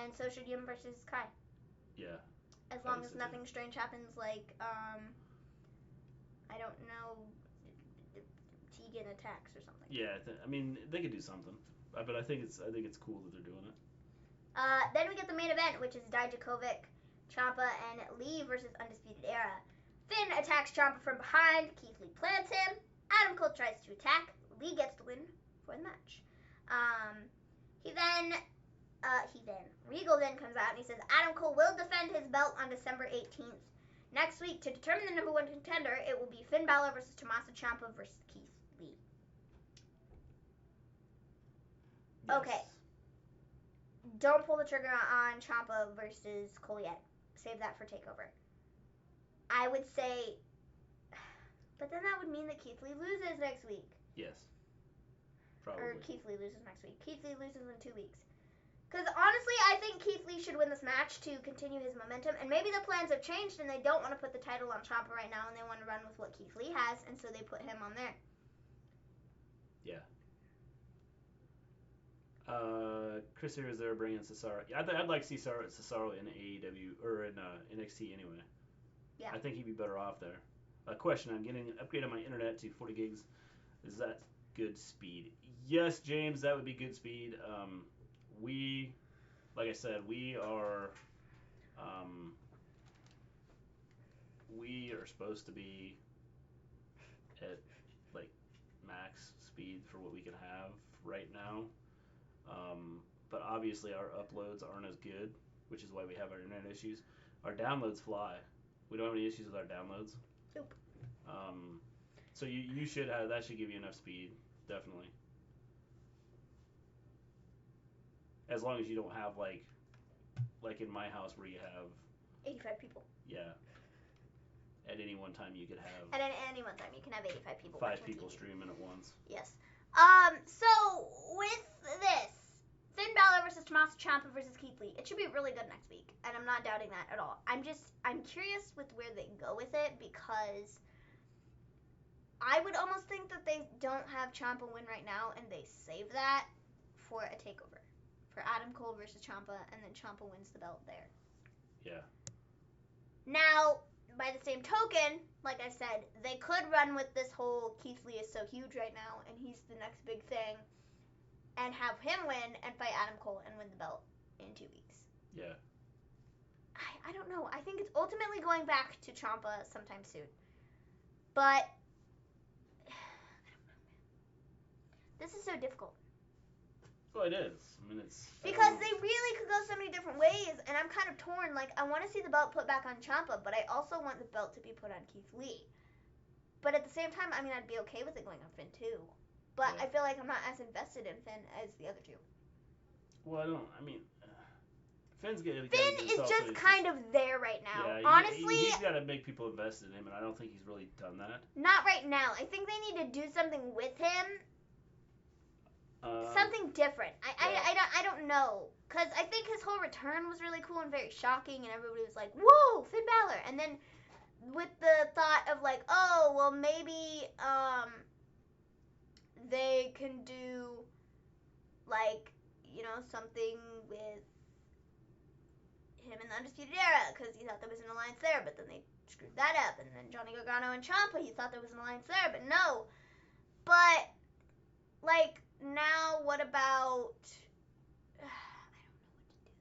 B: And so should Yim versus Kai.
A: Yeah.
B: As long as nothing strange happens, like, I don't know, Tegan attacks or something.
A: Yeah, I mean, they could do something, but I think it's cool that they're doing it.
B: Then we get the main event, which is Dijakovic, Ciampa, and Li versus Undisputed Era. Finn attacks Ciampa from behind. Keith Lee plants him. Adam Cole tries to attack. Lee gets the win for the match. Regal then comes out and he says Adam Cole will defend his belt on December 18th. Next week, to determine the number one contender, it will be Finn Balor versus Tommaso Ciampa versus Keith Lee.
A: Yes.
B: Okay. Don't pull the trigger on Ciampa versus Cole yet. Save that for TakeOver. I would say, but then that would mean that Keith Lee loses next week.
A: Yes. Probably.
B: Or Keith Lee loses next week. Keith Lee loses in 2 weeks. Because honestly, I think Keith Lee should win this match to continue his momentum. And maybe the plans have changed and they don't want to put the title on Ciampa right now and they want to run with what Keith Lee has. And so they put him on there.
A: Yeah. Chris here is there bringing Cesaro. Yeah, I'd like to see Cesaro in AEW or in NXT anyway.
B: Yeah.
A: I think he'd be better off there. Question: I'm getting an upgrade on my internet to 40 gigs. Is that good speed? Yes, James, that would be good speed. Like I said, we are supposed to be at like max speed for what we can have right now. But obviously our uploads aren't as good, which is why we have our internet issues. Our downloads fly. We don't have any issues with our downloads.
B: Nope.
A: So you should have, that should give you enough speed, definitely. As long as you don't have like in my house where you have
B: 85 people.
A: Yeah. At any one time you could have
B: At any one time you can have 85 people.
A: 5 people streaming at once.
B: Yes. So with this, Finn Balor versus Tommaso Ciampa versus Keith Lee, it should be really good next week, and I'm not doubting that at all. I'm curious with where they go with it, because I would almost think that they don't have Ciampa win right now and they save that for a takeover. For Adam Cole versus Ciampa, and then Ciampa wins the belt there.
A: Yeah.
B: Now, by the same token, like I said, they could run with this whole Keith Lee is so huge right now, and he's the next big thing, and have him win and fight Adam Cole and win the belt in 2 weeks.
A: Yeah.
B: I don't know. I think it's ultimately going back to Ciampa sometime soon. But this is so difficult.
A: Well, it is. I mean, it's...
B: Because they really could go so many different ways, and I'm kind of torn. Like, I want to see the belt put back on Ciampa, but I also want the belt to be put on Keith Lee. But at the same time, I mean, I'd be okay with it going on Finn, too. But
A: yeah.
B: I feel like I'm not as invested in Finn as the other two.
A: Well, Finn's getting...
B: Finn is just kind of there right now.
A: Yeah,
B: honestly...
A: He's got to make people invested in him, and I don't think he's really done that.
B: Not right now. I think they need to do something with him. Something different. I don't know. Because I think his whole return was really cool and very shocking, and everybody was like, whoa, Finn Balor. And then with the thought of like, oh, well, maybe they can do, like, you know, something with him in the Undisputed Era, because he thought there was an alliance there, but then they screwed that up. And then Johnny Gargano and Ciampa, he thought there was an alliance there, but no. But, like... Now, what about... I don't know what to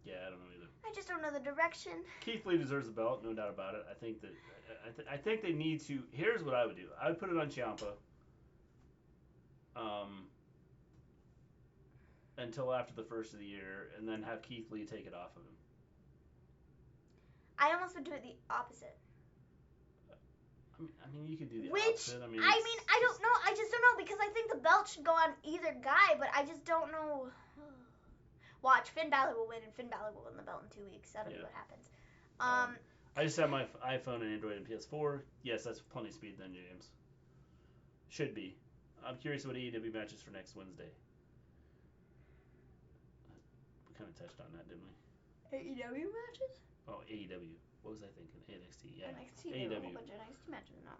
B: do.
A: Yeah, I don't know either.
B: I just don't know the direction.
A: Keith Lee deserves the belt, no doubt about it. I think that... I think they need to... Here's what I would do. I would put it on Ciampa. Until after the first of the year, and then have Keith Lee take it off of him.
B: I almost would do it the opposite.
A: I mean, you could do the
B: I
A: opposite.
B: don't know. I just don't know, because I think the belt should go on either guy, but I just don't know. Watch, Finn Balor will win, and Finn Balor will win the belt in 2 weeks. That'll be what happens.
A: I just have my iPhone and Android and PS4. Yes, that's plenty of speed then, James. Should be. I'm curious what AEW matches for next Wednesday. We kind of touched on that, didn't we?
B: AEW matches?
A: Oh, AEW. What was I thinking? NXT. Yeah.
B: NXT.
A: AEW.
B: There were a whole bunch of NXT matches now.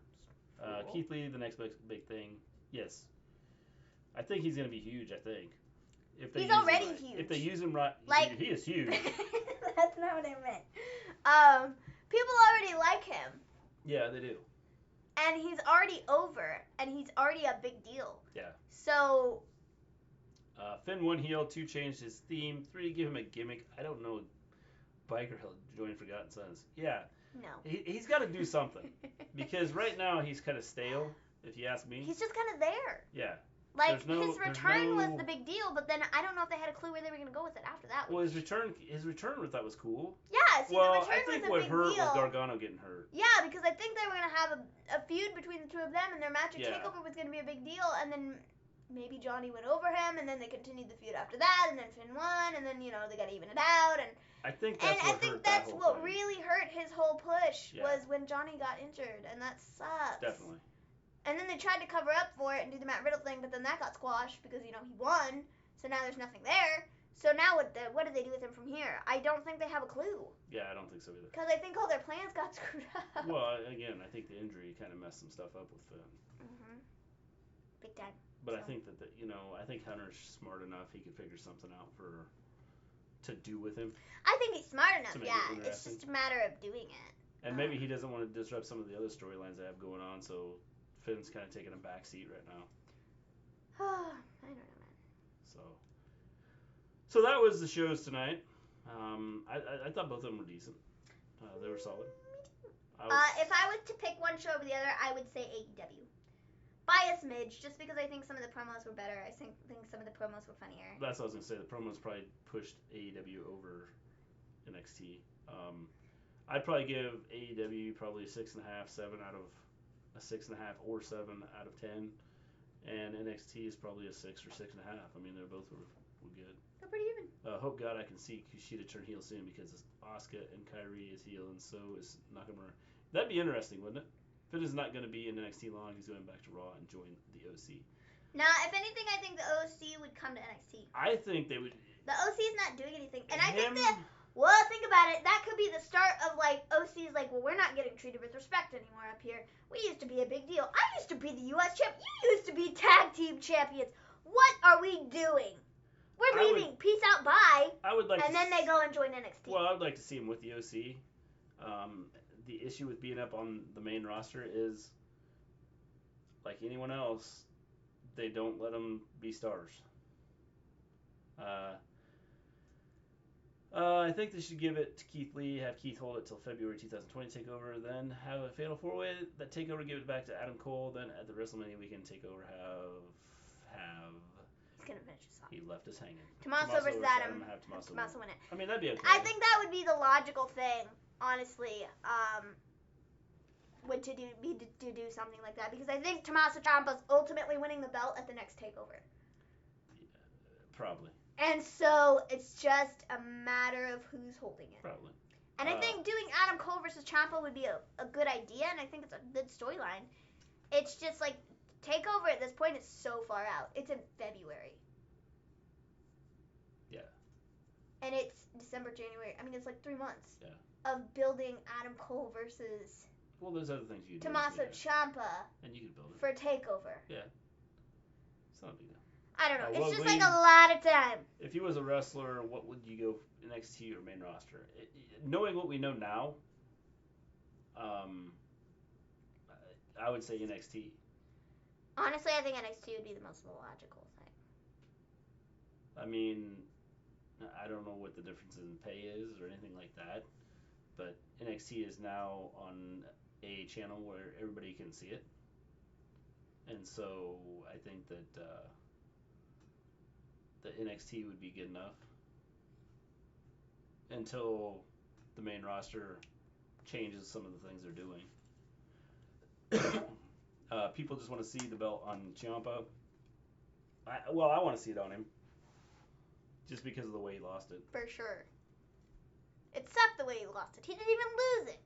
B: Cool.
A: Keith Lee, the next big thing. Yes. I think he's going to be huge, I think.
B: He's already huge.
A: If they use him right,
B: like,
A: he is huge.
B: That's not what I meant. People already like him.
A: Yeah, they do.
B: And he's already over, and he's already a big deal.
A: Yeah.
B: So,
A: Finn 1 heel, 2 changed his theme, 3 give him a gimmick. I don't know. Biker joined Forgotten Sons. Yeah.
B: No.
A: He's got to do something. Because right now he's kind of stale, if you ask me.
B: He's just kind of there.
A: Yeah.
B: Like, his return was the big deal, but then I don't know if they had a clue where they were going to go with it after that.
A: Well, his return I thought was cool.
B: Yeah, see, the return was a big deal. Well,
A: I think what hurt was Gargano getting hurt.
B: Yeah, because I think they were going to have a feud between the two of them, and their match at TakeOver was going to be a big deal, and then maybe Johnny went over him, and then they continued the feud after that, and then Finn won, and then, they got to even it out, and...
A: I think that's
B: what really hurt his whole push was when Johnny got injured, and that sucks.
A: Definitely.
B: And then they tried to cover up for it and do the Matt Riddle thing, but then that got squashed because, he won. So now there's nothing there. So now what do they do with him from here? I don't think they have a clue.
A: Yeah, I don't think so either.
B: Because I think all their plans got screwed up.
A: Well, again, I think the injury kind of messed some stuff up with Finn.
B: Mm-hmm. Big time.
A: But I think that, I think Hunter's smart enough. He could figure something out to do with him.
B: I think he's smart enough, yeah. It's just a matter of doing it.
A: And maybe he doesn't want to disrupt some of the other storylines they have going on, so Finn's kind of taking a back seat right now.
B: I don't know, man.
A: So that was the shows tonight. I thought both of them were decent. They were solid.
B: If I was to pick one show over the other, I would say AEW. By a smidge, just because I think some of the promos were better. I think some of the promos were funnier.
A: That's what I was going to say. The promos probably pushed AEW over NXT. I'd probably give AEW probably a 6.5, 7 out of a 6.5 or 7 out of 10, and NXT is probably a 6 or 6.5. I mean, they both were good.
B: They're pretty even.
A: Hope God I can see Kushida turn heel soon because Asuka and Kairi is heel and so is Nakamura. That'd be interesting, wouldn't it? Finn is not going to be in NXT long. He's going back to Raw and join the OC.
B: Nah, if anything, I think the OC would come to NXT.
A: I think they would.
B: The OC is not doing anything, and I think that. Well, think about it. That could be the start of OC's well, we're not getting treated with respect anymore up here. We used to be a big deal. I used to be the U.S. champ. You used to be tag team champions. What are we doing? We're leaving. Peace out. Bye.
A: I would like.
B: And then they go and join NXT.
A: Well, I would like to see him with the OC. The issue with being up on the main roster is, like anyone else, they don't let them be stars. I think they should give it to Keith Lee, have Keith hold it till February 2020 takeover, then have a fatal 4-way that takeover, give it back to Adam Cole, then at the WrestleMania weekend takeover have.
B: He's gonna finish this off.
A: He left us hanging.
B: Tommaso versus Adam.
A: Have
B: Tommaso win it.
A: I mean, that'd be okay.
B: I think that would be the logical thing, honestly. Would to do something like that, because I think Tommaso Ciampa's ultimately winning the belt at the next takeover.
A: Yeah, probably.
B: And so it's just a matter of who's holding it.
A: Probably.
B: And I think doing Adam Cole versus Ciampa would be a good idea, and I think it's a good storyline. It's just takeover at this point is so far out. It's in February.
A: Yeah.
B: And it's December, January. I mean, it's 3 months.
A: Yeah.
B: Of building Adam Cole versus.
A: Well, there's other things you can do.
B: Tommaso Ciampa.
A: And you can build it.
B: For takeover.
A: Yeah. It's not a big deal.
B: I don't know. It's just a lot of time.
A: If he was a wrestler, what would you go NXT or main roster? Knowing what we know now, I would say NXT.
B: Honestly, I think NXT would be the most logical thing.
A: I mean, I don't know what the difference in pay is or anything like that, but NXT is now on a channel where everybody can see it. And so I think that the NXT would be good enough until the main roster changes some of the things they're doing. People just want to see the belt on Ciampa. I want to see it on him. Just because of the way he lost it.
B: For sure. It sucked the way he lost it. He didn't even lose it.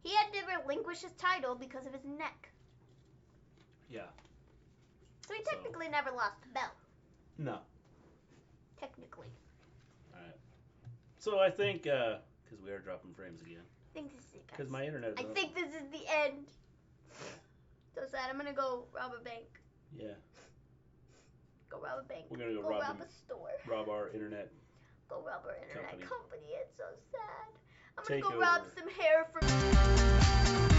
B: He had to relinquish his title because of his neck.
A: Yeah.
B: So he technically never lost the belt.
A: No.
B: Technically.
A: Alright. So I think, because we are dropping frames again.
B: I think this is it, guys.
A: Because my internet is
B: I think this is the end. So sad. I'm going to go rob a bank.
A: Yeah.
B: Go rob a bank.
A: We're going to
B: go rob a store.
A: Rob our internet.
B: Go rob our internet company. It's so sad. I'm
A: going
B: to go rob some hair from...